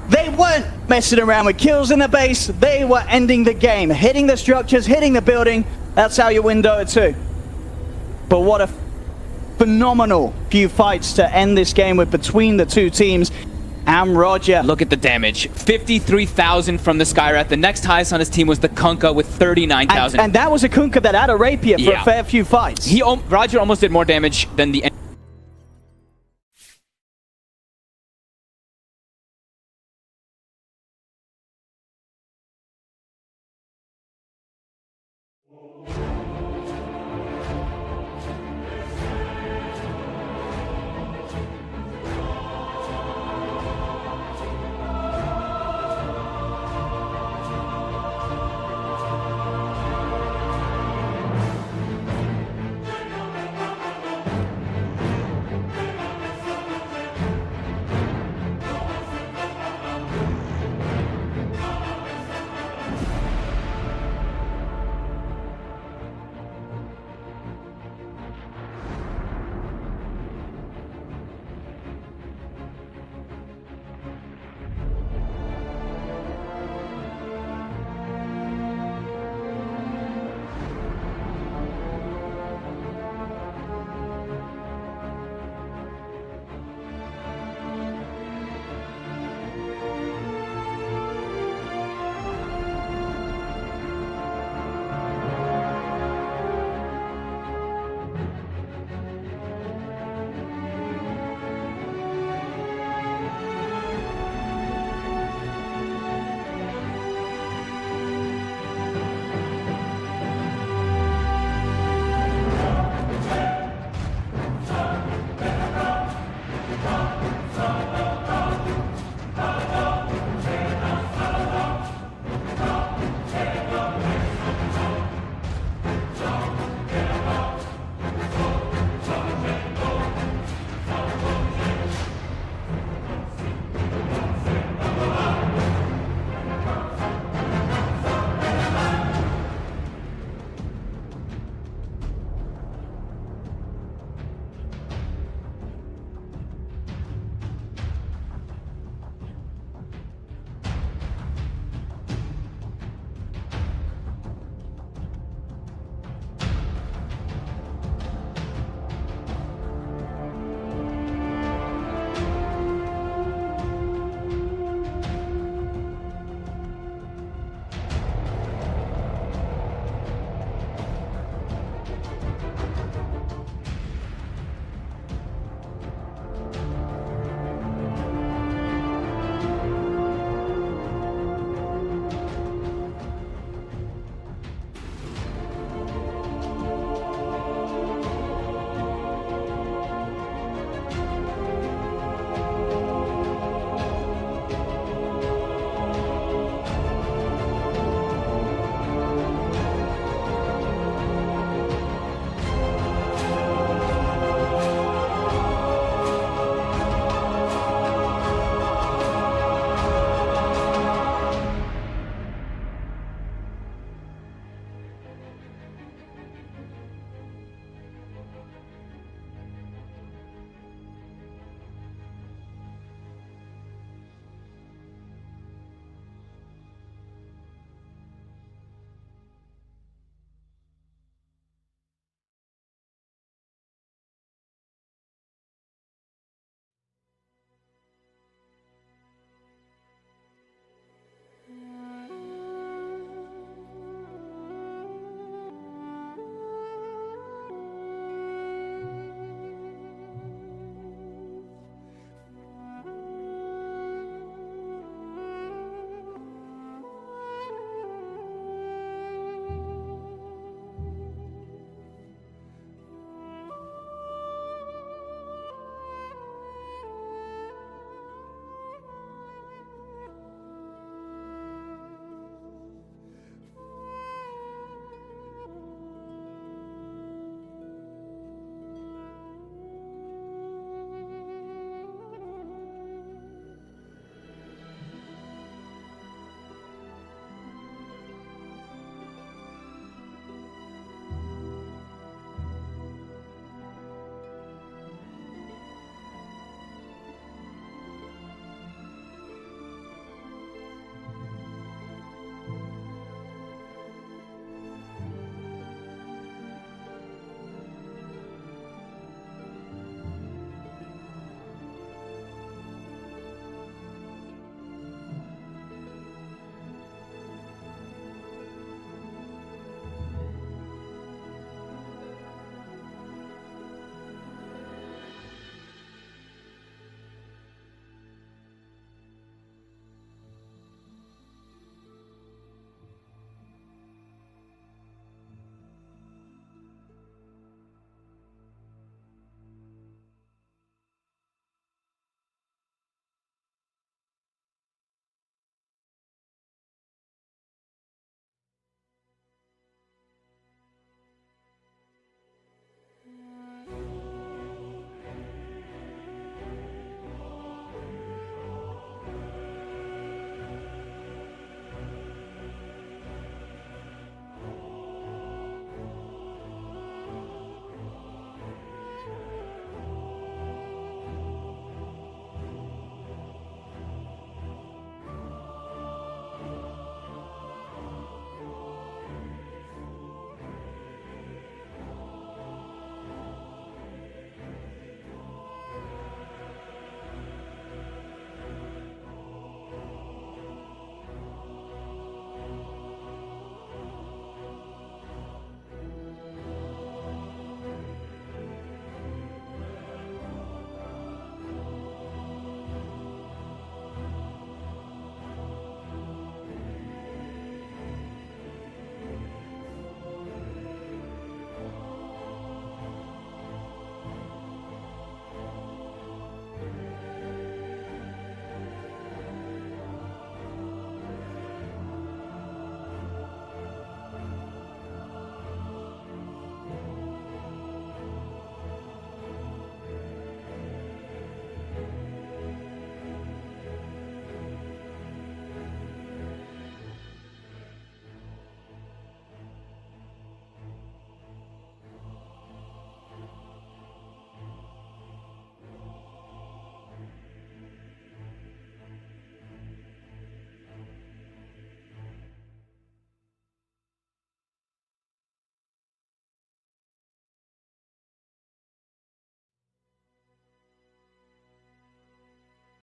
they weren't messing around with kills in the base. They were ending the game, hitting the structures, hitting the building. That's how you win Dota 2. But what a phenomenal few fights to end this game with between the two teams. And RodjER. Look at the damage. 53,000 from the Skywrath. The next highest on his team was the Kunkka with 39,000. And that was a Kunkka that had a rapier for a fair few fights. RodjER almost did more damage than the